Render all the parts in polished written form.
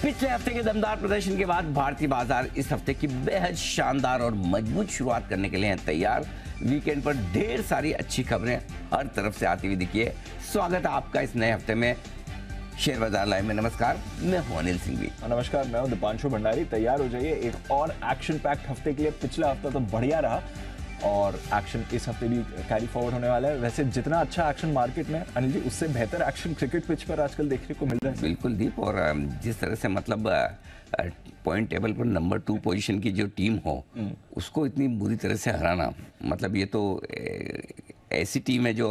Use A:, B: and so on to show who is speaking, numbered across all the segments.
A: पिछले हफ्ते के दमदार प्रदर्शन के बाद भारतीय बाजार इस हफ्ते की बेहद शानदार और मजबूत शुरुआत करने के लिए हैं तैयार। वीकेंड पर ढेर सारी अच्छी खबरें हर तरफ से आती हुई दिखी है। स्वागत है आपका इस नए हफ्ते में शेयर बाजार लाइव में। नमस्कार, मैं हूं अनिल सिंघवी।
B: नमस्कार, मैं हूं दीपांशु भंडारी। तैयार हो जाइए एक और एक्शन पैक्ड हफ्ते के लिए। पिछला हफ्ता तो बढ़िया रहा और एक्शन इस हफ्ते भी कैरी फॉरवर्ड होने वाला है। वैसे जितना अच्छा एक्शन मार्केट में अनिल जी, उससे बेहतर एक्शन क्रिकेट पिच पर आजकल देखने को मिल रहा है।
A: बिल्कुल दीप, और जिस तरह से मतलब पॉइंट टेबल पर नंबर 2 पोजीशन की जो टीम हो उसको इतनी बुरी तरह से हराना, मतलब ये तो ऐसी टीम है जो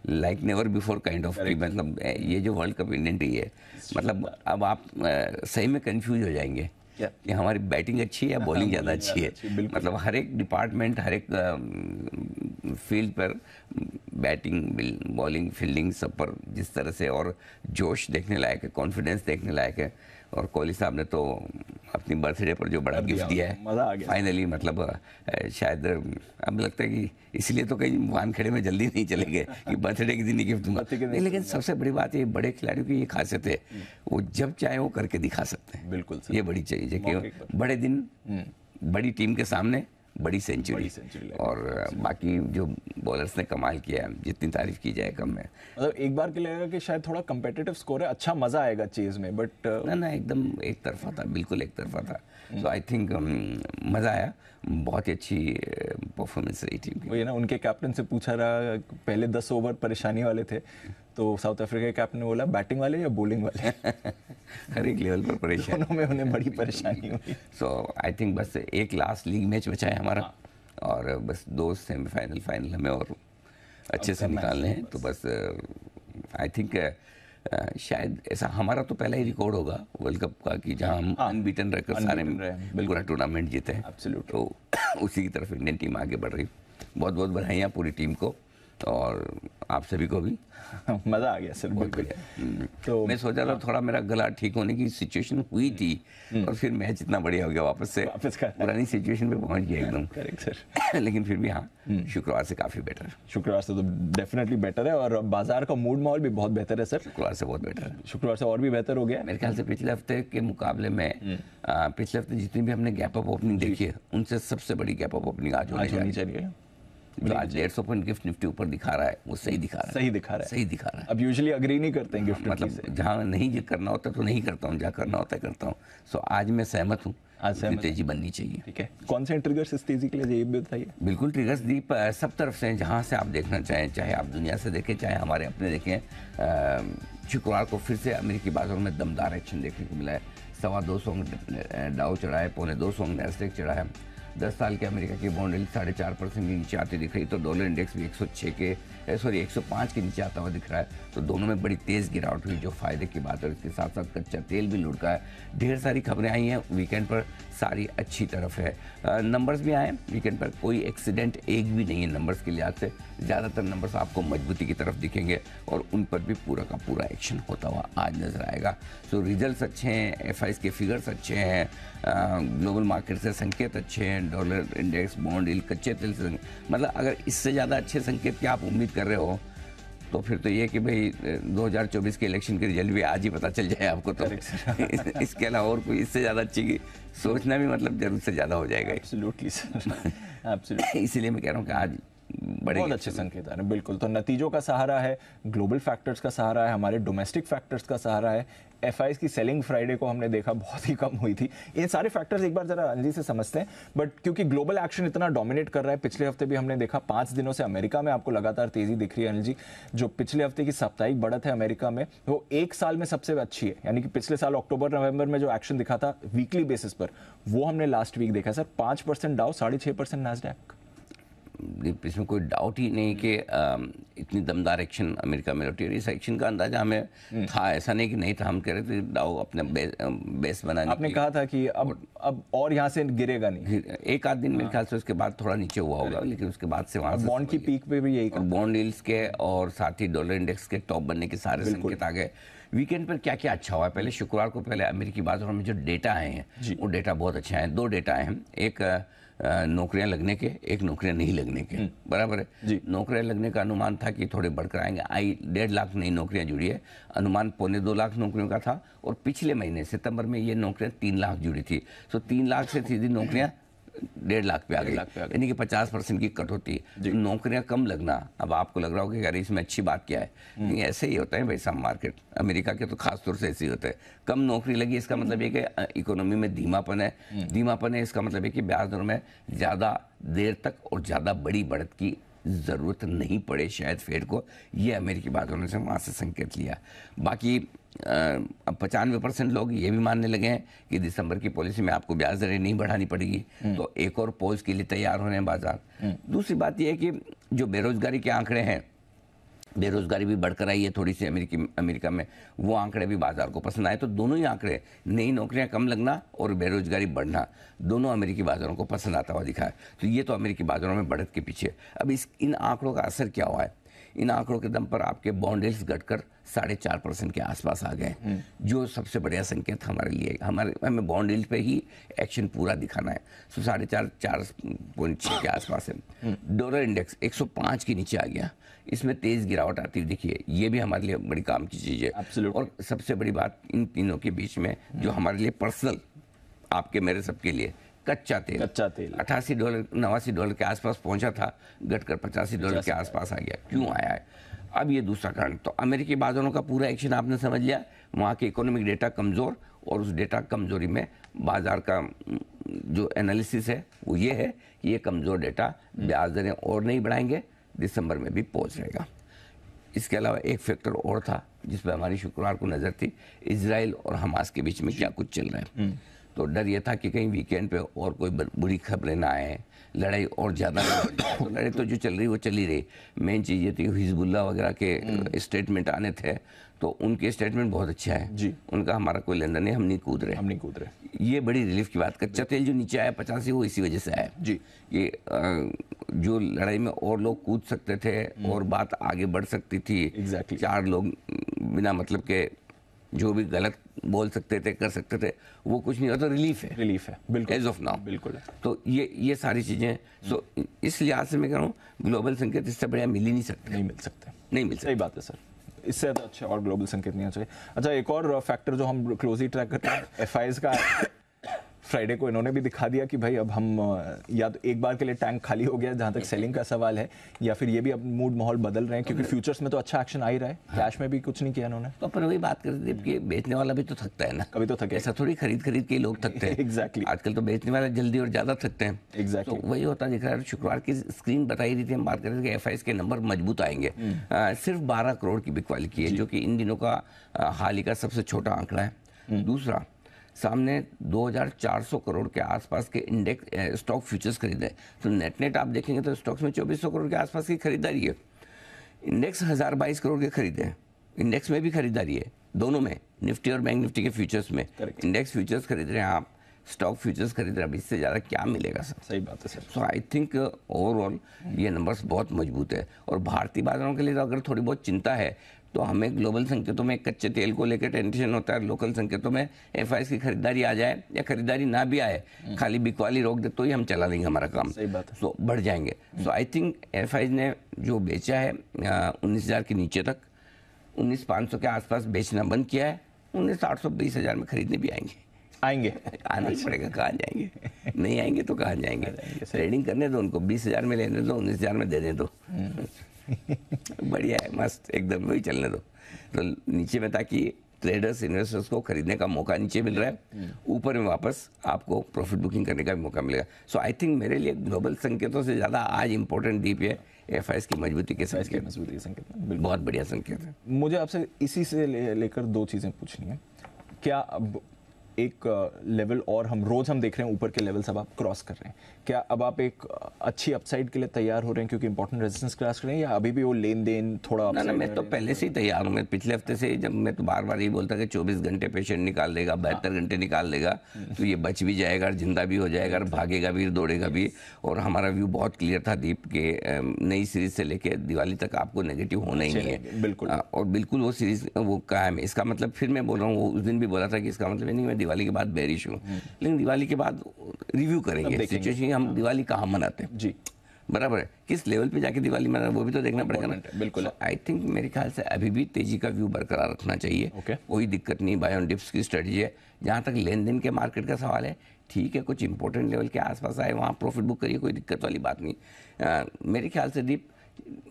A: like never before kind of team. मतलब ये जो वर्ल्ड कप इंडियन टी है, मतलब अब आप सही में कंफ्यूज हो जाएंगे कि हमारी बैटिंग अच्छी है या बॉलिंग ज़्यादा अच्छी है। मतलब हर एक डिपार्टमेंट, हर एक फील्ड पर बैटिंग, बॉलिंग, फील्डिंग सब पर जिस तरह से और जोश देखने लायक है, कॉन्फिडेंस देखने लायक है। और कोहली साहब ने तो अपनी बर्थडे पर जो बड़ा गिफ्ट दिया है,
B: मजा आ गया
A: फाइनली। मतलब शायद अब लगता है कि इसलिए तो कहीं वानखेड़े में जल्दी नहीं चले गए कि बर्थडे के दिन ही गिफ्ट दूंगा। नहीं, लेकिन सबसे बड़ी बात ये बड़े खिलाड़ियों की ये खासियत है, वो जब चाहे वो करके दिखा सकते हैं।
B: बिल्कुल
A: ये बड़ी चीज़ है कि बड़े दिन बड़ी टीम के सामने बड़ी सेंचुरी। और बाकी जो बॉलर्स ने कमाल किया है, जितनी तारीफ की जाए कम है।
B: मतलब एक बार के लिए लगा कि शायद थोड़ा कंपेटिटिव स्कोर है, अच्छा मजा आएगा चेज में, बट
A: ना एकदम एक तरफा था, बिल्कुल एक तरफा था। तो आई थिंक मज़ा आया, बहुत ही अच्छी परफॉर्मेंस रही टीम की।
B: वही ना, उनके कैप्टन से पूछा रहा, पहले 10 ओवर परेशानी वाले थे तो साउथ अफ्रीका के कैप्टन ने बोला बैटिंग वाले या बॉलिंग वाले।
A: हर एक लेवल पर परेशानी,
B: दोनों में उन्हें बड़ी परेशानी हुई।
A: सो आई थिंक बस एक लास्ट लीग मैच बचा है हमारा, और बस 2 सेमीफाइनल फाइनल हमें और अच्छे से निकालने हैं। तो बस आई थिंक शायद ऐसा हमारा तो पहला ही रिकॉर्ड होगा वर्ल्ड कप का कि जहां हम अनबीटन रहकर सारे पूरा टूर्नामेंट जीते हैं। तो उसी की तरफ इंडियन टीम आगे बढ़ रही। बहुत बहुत बधाइयाँ पूरी टीम को और आप सभी को भी।
B: मजा आ गया सर, बिल्कुल।
A: तो मैं सोचा था थोड़ा मेरा गला ठीक होने की सिचुएशन हुई थी और फिर मैच इतना बढ़िया हो गया, वापस पुरानी सिचुएशन पे पहुंच गया एकदम।
B: Correct sir.
A: लेकिन फिर भी हाँ, शुक्रवार से काफी बेटर।
B: शुक्रवार से तो डेफिनेटली बेटर है और बाजार का मूड माहौल भी बहुत बेहतर है सर।
A: शुक्रवार से बहुत बेटर है।
B: शुक्रवार से और भी बेहतर हो गया
A: मेरे ख्याल से पिछले हफ्ते के मुकाबले में। पिछले हफ्ते जितनी भी हमने गैप अप ओपनिंग देखी है, उनसे सबसे बड़ी गैप अप ओपनिंग आज होनी चाहिए। जो आज 150 पॉइंट गिफ्ट निफ्टी ऊपर दिखा रहा है, वो सही दिखा रहा है। सही दिखा रहा है।
B: अब यूजुअली अग्री नहीं करते हैं गिफ्ट,
A: मतलब जहाँ नहीं करना होता तो नहीं करता हूँ, जहाँ करना होता है करता हूँ। सो आज मैं सहमत हूँ, आज तेजी बननी चाहिए।
B: ठीक है, कौन से ट्रिगर्स इस तेजी के लिए ये भी बताइए।
A: बिल्कुल, ट्रिगर्स दीप सब तरफ से हैं, जहाँ से आप देखना चाहें, चाहे आप दुनिया से देखें चाहे हमारे अपने देखें। शुक्रवार को फिर से अमेरिकी बाजारों में दमदार एक्शन देखने को मिला है। 2.25 डाउ चढ़ा है, 2.25 नैस्डैक चढ़ा है। 10 साल के अमेरिका की बॉन्ड यील्ड 4.5% के नीचे आती दिख रही, तो डॉलर इंडेक्स भी 105 के नीचे आता हुआ दिख रहा है। तो दोनों में बड़ी तेज़ गिरावट हुई, जो फायदे की बात है। इसके साथ साथ कच्चा तेल भी लुढ़का है। ढेर सारी खबरें आई हैं वीकेंड पर, सारी अच्छी तरफ है। नंबर्स भी आए वीकेंड पर, कोई एक्सीडेंट एक भी नहीं है नंबर्स के लिहाज से। ज़्यादातर नंबर्स आपको मजबूती की तरफ दिखेंगे और उन पर भी पूरा का पूरा एक्शन होता हुआ आज नजर आएगा। सो रिजल्ट्स अच्छे हैं, एफआईज के फिगर्स अच्छे हैं, ग्लोबल मार्केट से संकेत अच्छे हैं, डॉलर इंडेक्स, बॉन्ड यील्ड, कच्चे तेल से, मतलब अगर इससे ज़्यादा अच्छे संकेत की आप उम्मीद कर रहे हो तो फिर तो ये कि भाई 2024 के इलेक्शन के रिजल्ट भी आज ही पता चल जाए आपको। तो इसके अलावा और कोई इससे ज़्यादा अच्छी की सोचना भी मतलब जरूरत से ज़्यादा हो जाएगा।
B: Absolutely sir, absolutely.
A: इसीलिए मैं कह रहा हूँ कि आज
B: बहुत अच्छे संकेत आ रहे हैं। बिल्कुल, तो नतीजों का सहारा है, ग्लोबल फैक्टर्स का सहारा है, हमारे डोमेस्टिक फैक्टर्स का सहारा है। एफआईज की सेलिंग फ्राइडे को हमने देखा बहुत ही कम हुई थी। ये सारे फैक्टर्स एक बार जरा अंजी से समझते हैं, बट क्योंकि ग्लोबल एक्शन इतना डोमिनेट कर रहा है, पिछले हफ्ते भी हमने देखा 5 दिनों से अमेरिका में आपको लगातार तेजी दिख रही है अनिल जी। जो पिछले हफ्ते की साप्ताहिक बढ़त है अमेरिका में, वो 1 साल में सबसे अच्छी है। यानी कि पिछले साल अक्टूबर नवंबर में जो एक्शन दिखा था वीकली बेसिस पर, वो हमने लास्ट वीक देखा सर। 5% डाउ, 6.5% नैस्डैक।
A: इसमें कोई डाउट ही नहीं कि इतनी दमदार एक्शन अमेरिका में लौटी। इस एक्शन का अंदाजा हमें था, ऐसा नहीं कि नहीं था। हम कह रहे थे डाउ अपने बेस बनाने,
B: आपने कहा था कि अब और यहाँ से गिरेगा नहीं।
A: एक आध दिन मेरे ख्याल से उसके बाद थोड़ा नीचे हुआ होगा, लेकिन उसके बाद से वहाँ
B: बॉन्ड की पीक पे भी यही,
A: बॉन्ड यील्ड्स के और साथ ही डॉलर इंडेक्स के टॉप बनने के सारे संकेत आ गए। वीकेंड पर क्या क्या अच्छा हुआ है, पहले शुक्रवार को पहले अमेरिकी बाजारों में जो डेटा आए हैं वो डेटा बहुत अच्छा है। 2 डेटा आए हैं। एक नौकरियां लगने के, एक नौकरियां नहीं लगने के, बराबर है
B: जी।
A: नौकरियां लगने का अनुमान था कि थोड़े बढ़कर आएंगे, 1.5 लाख नई नौकरियां जुड़ी है, अनुमान 2.25 लाख नौकरियों का था, और पिछले महीने सितंबर में ये नौकरियां 3 लाख जुड़ी थी। तो 3 लाख से सीधी नौकरियां 1.5 लाख पे आ गई, यानी कि 50% की कटौती। नौकरियां कम लगना, अब आपको लग रहा होगा कि यार इसमें अच्छी बात क्या है, नहीं ऐसे ही होता है भाई सब मार्केट, अमेरिका के तो खास तौर से ऐसे ही होते हैं। कम नौकरी लगी इसका मतलब ये कि इकोनॉमी में धीमापन है, धीमापन है इसका मतलब है कि ब्याज दरों में ज़्यादा देर तक और ज़्यादा बड़ी बढ़त की ज़रूरत नहीं पड़े शायद फेड को, ये अमेरिकी बातों ने से वहाँ से संकेत लिया। बाकी अब 95% लोग ये भी मानने लगे हैं कि दिसंबर की पॉलिसी में आपको ब्याज दरें नहीं बढ़ानी पड़ेगी, तो एक और पॉज के लिए तैयार हो रहे हैं बाजार। दूसरी बात यह है कि जो बेरोजगारी के आंकड़े हैं, बेरोजगारी भी बढ़कर आई है थोड़ी सी अमेरिका में, वो आंकड़े भी बाजार को पसंद आए। तो दोनों ही आंकड़े, नई नौकरियां कम लगना और बेरोजगारी बढ़ना, दोनों अमेरिकी बाजारों को पसंद आता हुआ दिखा है। तो ये तो अमेरिकी बाजारों में बढ़त के पीछे। अब इन आंकड़ों का असर क्या हुआ है? इन आंकड़ों के दम पर आपके बॉन्ड यील्ड्स घटकर 4.5% के आसपास आ गए, जो सबसे बढ़िया संकेत हमारे लिए, हमें बॉन्ड यील्ड पे ही एक्शन पूरा दिखाना है। सो 4.6 के आसपास है। डॉलर इंडेक्स 105 के नीचे आ गया, इसमें तेज गिरावट आती हुई दिखी है, ये भी हमारे लिए बड़ी काम की चीज़ है। और सबसे बड़ी बात इन तीनों के बीच में जो हमारे लिए पर्सनल, आपके मेरे सबके लिए कच्चा तेल $88 $89 के आसपास पहुंचा था, घटकर $85 के आसपास आ गया। क्यों आया है? अब ये दूसरा कारण, तो अमेरिकी बाजारों का पूरा एक्शन आपने समझ लिया, वहाँ के इकोनॉमिक डेटा कमज़ोर, और उस डेटा कमज़ोरी में बाजार का जो एनालिसिस है वो ये है कि ये कमज़ोर डेटा ब्याज दरें और नहीं बढ़ाएंगे, दिसंबर में भी पहुँच रहेगा। इसके अलावा एक फैक्टर और था जिस पर हमारी शुक्रवार को नज़र थी, इजराइल और हमास के बीच में क्या कुछ चल रहा है। तो डर ये था कि कहीं वीकेंड पे और कोई बुरी खबरें ना आए, लड़ाई और ज़्यादा तो लड़ाई तो जो चल रही वो चली रही। मेन चीज़ ये थी हिजबुल्लाह वगैरह के स्टेटमेंट आने थे, तो उनके स्टेटमेंट बहुत अच्छा है जी, उनका हमारा कोई लेन देन नहीं, हम नहीं कूद रहे। ये बड़ी रिलीफ की बात। कच्चा तेल जो नीचे आया 85, वो इसी वजह से आया जी। ये जो लड़ाई में और लोग कूद सकते थे और बात आगे बढ़ सकती थी, 4 लोग बिना मतलब के जो भी गलत बोल सकते थे, कर सकते थे, वो कुछ नहीं होता। रिलीफ है बिल्कुल, एज ऑफ नाउ बिल्कुल। तो ये सारी चीजें, सो इस लिहाज से मैं कह रहा हूँ ग्लोबल संकेत इससे बढ़िया मिल ही नहीं सकते, नहीं मिल सकते।
B: सही बात है सर, इससे अच्छा और ग्लोबल संकेत नहीं चाहिए। अच्छा, एक और फैक्टर जो हम क्लोजली ट्रैक करते हैं एफआईज का, फ्राइडे को इन्होंने भी दिखा दिया कि भाई अब हम या तो एक बार के लिए टैंक खाली हो गया जहां तक सेलिंग का सवाल है, या फिर ये भी अब मूड माहौल बदल रहे हैं, क्योंकि फ्यूचर्स में तो अच्छा एक्शन आ ही रहा है, कैश में भी कुछ नहीं किया इन्होंने।
A: तो अपन वही बात करते थे कि बेचने वाला भी तो थकता है ना,
B: कभी तो थके,
A: ऐसा थोड़ी खरीद के लोग थकते हैं।
B: एग्जैक्टली,
A: आजकल तो बेचने वाले जल्दी और ज्यादा थकते हैं।
B: एग्जैक्टली,
A: तो वही होता दिख रहा है। शुक्रवार की स्क्रीन बताई रही थी, हम बात कर रहे थे कि एफआईएस के नंबर मजबूत आएंगे। सिर्फ 12 करोड़ की बिकवाली की है, जो कि इन दिनों का हाल ही का सबसे छोटा आंकड़ा है। दूसरा, सामने 2400 करोड़ के आसपास के इंडेक्स स्टॉक फ्यूचर्स खरीदे, तो नेट आप देखेंगे तो स्टॉक्स में 2400 करोड़ के आसपास की खरीदारी है। इंडेक्स 1022 करोड़ के खरीदे हैं, इंडेक्स में भी खरीदारी है, दोनों में, निफ्टी और बैंक निफ्टी के फ्यूचर्स में। इंडेक्स फ्यूचर्स खरीद रहे हैं आप, स्टॉक फ्यूचर्स खरीद रहे हैं, अब इससे ज़्यादा क्या मिलेगा सर?
B: सही बात है sir.
A: So I think overall ये नंबर्स बहुत मजबूत है। और भारतीय बाजारों के लिए तो अगर थोड़ी बहुत चिंता है तो हमें ग्लोबल संकेतों में कच्चे तेल को लेकर टेंशन होता है, लोकल संकेतों में एफआईएस की खरीदारी आ जाए या खरीदारी ना भी आए, खाली बिकवाली रोक दे तो ही हम चला लेंगे हमारा काम।
B: सही बात है।
A: तो बढ़ जाएंगे। सो आई थिंक एफआईएस ने जो बेचा है 19,000 के नीचे तक, 19,500 के आसपास बेचना बंद किया है, 19,800 20,000 में खरीदने भी आएंगे आना ही पड़ेगा, कहाँ जाएंगे? नहीं आएंगे तो कहाँ जाएंगे? ट्रेडिंग करने दो उनको, 20,000 में लेने दो, 19,000 में देने दो, बढ़िया है, मस्त एकदम, वही चलने दो। तो नीचे में, ताकि ट्रेडर्स इन्वेस्टर्स को खरीदने का मौका नीचे मिल रहा है, ऊपर में वापस आपको प्रॉफिट बुकिंग करने का भी मौका मिलेगा। सो आई थिंक मेरे लिए ग्लोबल संकेतों से ज़्यादा आज इंपॉर्टेंट डीप है एफआईएस की मजबूती के संकेत, बहुत बढ़िया संकेत है।
B: मुझे आपसे इसी से लेकर 2 चीज़ें पूछनी है। क्या अब एक लेवल और हम देख रहे हैं ऊपर के लेवल्स अब आप क्रॉस कर रहे हैं, क्या अब आप एक अच्छी अपसाइड के लिए तैयार हो रहे हैं क्योंकि इंपॉर्टेंट रेजिस्टेंस क्रॉस कर रहे हैं, या अभी भी वो लेन देन थोड़ा?
A: ना, मैं तो पहले से ही तैयार हूँ। मैं पिछले हफ्ते से, जब मैं तो बार बार यही बोलता कि 24 घंटे पेशेंट निकाल देगा, 72 घंटे निकाल देगा, तो ये बच भी जाएगा और जिंदा भी हो जाएगा और भागेगा भी, दौड़ेगा भी। और हमारा व्यू बहुत क्लियर था दीप के, नई सीरीज से लेके दिवाली तक आपको नेगेटिव होना ही नहीं है,
B: बिल्कुल।
A: और बिल्कुल वो सीरीज वो कायम है। इसका मतलब फिर मैं बोल रहा हूँ, उस दिन भी बोला था कि इसका मतलब नहीं, मैं दिवाली के बाद बेरिश हूँ, लेकिन दिवाली के बाद रिव्यू करेंगे सिचुएशन, हम दिवाली कहाँ मनाते हैं
B: जी,
A: बराबर है, किस लेवल पे जाके दिवाली मना वो भी तो देखना पड़ेगा ना।
B: बिल्कुल।
A: आई थिंक मेरे ख्याल से अभी भी तेजी का व्यू बरकरार रखना चाहिए। कोई दिक्कत नहीं, बाय ऑन डिप्स की स्ट्रेटजी है। जहाँ तक लेन देन के मार्केट का सवाल है, ठीक है, कुछ इंपॉर्टेंट लेवल के आसपास आए वहाँ प्रॉफिट बुक करिए, कोई दिक्कत वाली बात नहीं। मेरे ख्याल से दीप,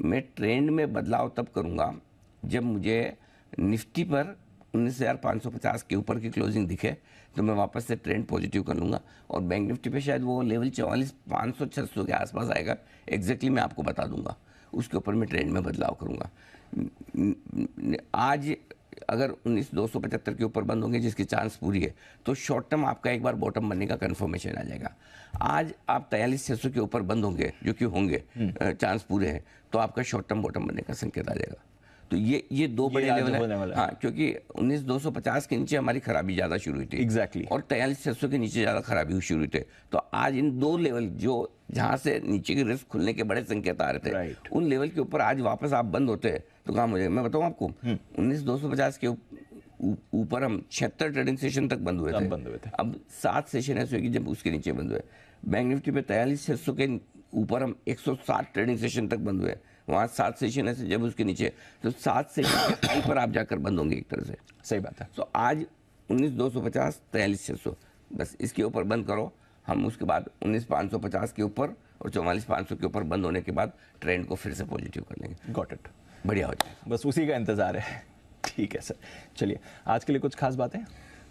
A: मैं ट्रेंड में बदलाव तब करूँगा जब मुझे निफ्टी पर 19,550 के ऊपर की क्लोजिंग दिखे, तो मैं वापस से ट्रेंड पॉजिटिव कर लूँगा। और बैंक निफ्टी पे शायद वो लेवल 44,500-600 के आसपास आएगा, एग्जैक्टली मैं आपको बता दूंगा, उसके ऊपर मैं ट्रेंड में बदलाव करूँगा। आज अगर 19,275 के ऊपर बंद होंगे, जिसकी चांस पूरी है, तो शॉर्ट टर्म आपका एक बार बॉटम बनने का कंफर्मेशन आ जाएगा। आज आप 43,600 के ऊपर बंद होंगे, जो कि होंगे, चांस पूरे हैं, तो आपका शॉर्ट टर्म बॉटम बनने का संकेत आ जाएगा। तो ये दो बड़े लेवल है। हाँ, क्योंकि 19,250 के नीचे हमारी खराबी ज़्यादा शुरू हुई थी,
B: एग्जैक्टली,
A: और 43,600 के नीचे ज़्यादा खराबी शुरू हुई थी। तो आज इन दो लेवल जो जहाँ से नीचे की रिस्क खुलने के बड़े संकेत आ रहे थे, उन लेवल के ऊपर आज वापस आप बंद होते हैं तो काम हो जाएगा। मैं बताऊँ आपको, 19,250 के ऊपर हम 76 ट्रेडिंग सेशन तक बंद हुए थे। अब 7 सेशन ऐसे होगी जब उसके नीचे बंद हुए। बैंक निफ्टी पे 43,600 के ऊपर हम 160 ट्रेडिंग सेशन तक बंद हुए, वहाँ 7 सेशन ऐसे जब उसके नीचे, तो 7 सेशन के हाई पर आप जाकर बंद होंगे एक तरह से।
B: सही बात है।
A: तो आज 19,250, 43,600, बस इसके ऊपर बंद करो। हम उसके बाद 19,550 के ऊपर और 44,500 के ऊपर बंद होने के बाद ट्रेंड को फिर से पॉजिटिव कर लेंगे।
B: गॉट इट,
A: बढ़िया हो जाएगा,
B: बस उसी का इंतजार है। ठीक है सर, चलिए आज के लिए कुछ खास बातें।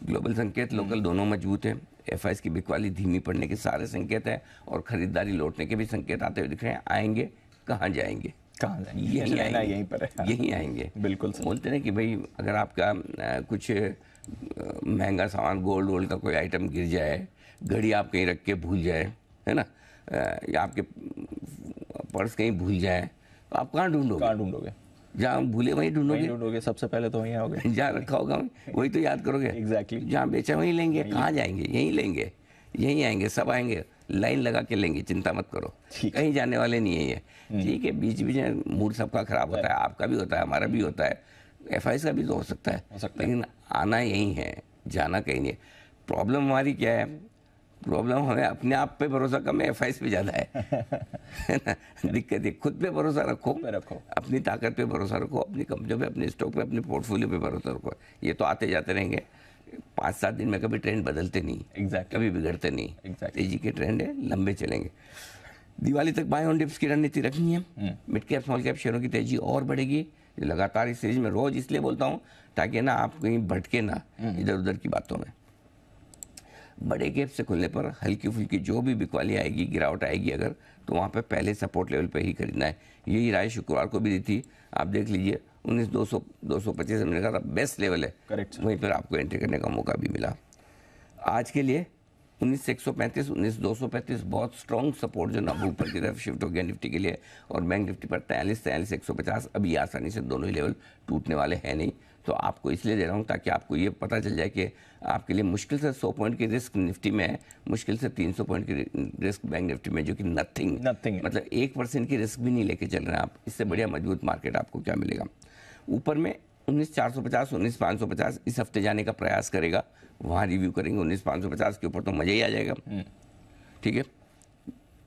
A: ग्लोबल संकेत, लोकल दोनों मजबूत हैं। एफआईएस की बिकवाली धीमी पड़ने के सारे संकेत हैं, और खरीदारी लौटने के भी संकेत आते हुए दिख रहे हैं। आएंगे, कहाँ जाएंगे?
B: कहाँ जाएंगे?
A: यही आएंगे,
B: यहीं पर है।
A: यहीं आएंगे।
B: बिल्कुल सर।
A: बोलते हैं कि भाई अगर आपका कुछ महंगा सामान, गोल्ड वोल्ड का कोई आइटम गिर जाए, घड़ी आप कहीं रख के भूल जाए, है ना, या आपके पर्स कहीं भूल जाए, तो आप कहाँ ढूंढोगे? जहाँ भूले वहीं ढूंढोगे।
B: सबसे पहले तो वहीं आओगे।
A: जहाँ रखा होगा वही तो याद करोगे।
B: एग्जैक्टली।
A: जहाँ बेचा वहीं लेंगे। कहाँ जाएंगे? यहीं लेंगे, यहीं आएंगे, सब आएंगे, लाइन लगा के लेंगे, चिंता मत करो, कहीं जाने वाले नहीं है ये। ठीक है, बीच बीच में मूड सबका खराब होता है, आपका भी होता है, हमारा भी होता है, एफआईएस का भी तो हो सकता है, लेकिन आना यहीं है, जाना कहीं नहीं। प्रॉब्लम हमारी क्या है? प्रॉब्लम हमें अपने आप पे भरोसा कम है, एफआईएस पे ज़्यादा है ना। दिक्कत है, खुद पे भरोसा रखो, अपनी ताकत पे भरोसा रखो, अपनी कंपनियों पे, अपने स्टॉक पे, अपने पोर्टफोलियो पे भरोसा रखो। ये तो आते जाते रहेंगे, 5-7 दिन में कभी ट्रेंड बदलते नहीं, कभी बिगड़ते नहीं। तेजी के ट्रेंड है, लंबे चलेंगे। दिवाली तक बाय ऑन डिप्स की रणनीति रखनी है। मिड कैप स्मॉल कैप शेयरों की तेजी और बढ़ेगी लगातार इस सीरीज में। रोज इसलिए बोलता हूँ ताकि ना आप कहीं भटके ना इधर उधर की बातों में। बड़े गैप से खुलने पर हल्की फुल्की जो भी बिकवाली आएगी, गिरावट आएगी अगर, तो वहाँ पे पहले सपोर्ट लेवल पे ही खरीदना है। यही राय शुक्रवार को भी दी थी, आप देख लीजिए 19,200-225 हमने कहा था बेस्ट लेवल है,
B: करेक्ट।
A: वहीं पर आपको एंट्री करने का मौका भी मिला। आज के लिए 19,135, 19,235 बहुत स्ट्रॉन्ग सपोर्ट जो ना ऊपर की तरफ शिफ्ट हो गया निफ्टी के लिए, और बैंक निफ्टी पर 43,150 अभी आसानी से दोनों ही लेवल टूटने वाले हैं नहीं। तो आपको इसलिए दे रहा हूँ ताकि आपको ये पता चल जाए कि आपके लिए मुश्किल से 100 पॉइंट की रिस्क निफ्टी में है, मुश्किल से 300 पॉइंट की रिस्क बैंक निफ्टी में, जो कि नथिंग, मतलब 1% की रिस्क भी नहीं लेके चल रहे हैं आप। इससे बढ़िया मजबूत मार्केट आपको क्या मिलेगा? ऊपर में 19,450, 19,550 इस हफ्ते जाने का प्रयास करेगा, वहाँ रिव्यू करेंगे। 19,550 के ऊपर तो मज़ा ही आ जाएगा। ठीक है,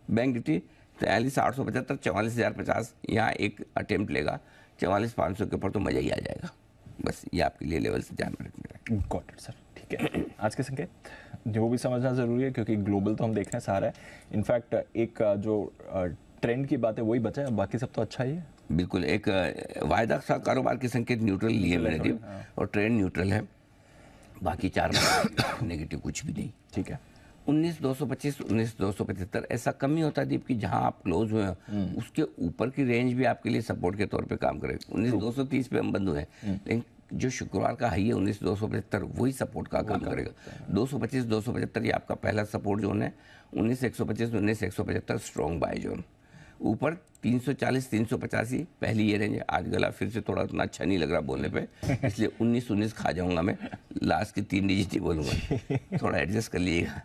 A: बैंक निफ्टी 43,875, 44,050 यहाँ एक अटेम्प्ट लेगा, 44,500 के ऊपर तो मज़ा ही आ जाएगा। बस ये आपके लिए लेवल से ध्यान रखना है।
B: गॉट इट सर, ठीक है। आज के संकेत जो भी समझना ज़रूरी है, क्योंकि ग्लोबल तो हम देख रहे हैं सारा है। इनफैक्ट एक जो ट्रेंड की बात है वही बचा है, बाकी सब तो अच्छा ही है।
A: बिल्कुल, एक वायदा सा कारोबार के संकेत न्यूट्रल लिए मैंने, और ट्रेंड न्यूट्रल है, बाकी 4 नेगेटिव कुछ भी नहीं।
B: ठीक है,
A: 19,225, 19,275 ऐसा कम ही होता है दीप कि जहां आप क्लोज हुए हैं उसके ऊपर की रेंज भी आपके लिए सपोर्ट के तौर पे काम करेगी। 19,230 पे हम बंद हुए हैं, लेकिन जो शुक्रवार का हाई है 19,275 वही सपोर्ट का काम करेगा। 225, 275 ये आपका पहला सपोर्ट जोन है। 19,125, 19,175 स्ट्रॉन्ग बाय जोन। ऊपर 340, 385 पहली ये रेंज है। आज गला फिर से थोड़ा उतना अच्छा नहीं लग रहा बोलने पे, इसलिए 19 खा जाऊंगा मैं, लास्ट की 3 डिजिट ही बोलूंगा, थोड़ा एडजस्ट कर लीजिएगा।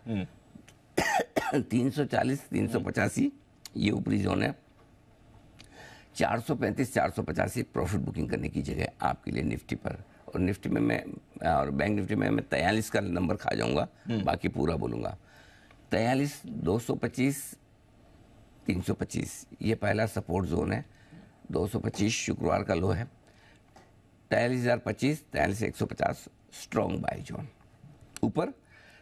A: 340, 385 ये ऊपरी जोन है। 435, 485 प्रॉफिट बुकिंग करने की जगह आपके लिए निफ्टी पर, और निफ्टी में मैं और बैंक निफ्टी में मैं 43 का नंबर खा जाऊंगा, बाकी पूरा बोलूँगा। 43, 225, 325 ये पहला सपोर्ट जोन है। 225 शुक्रवार का लो है। 43,025, 43,150 स्ट्रॉन्ग बाय जोन। ऊपर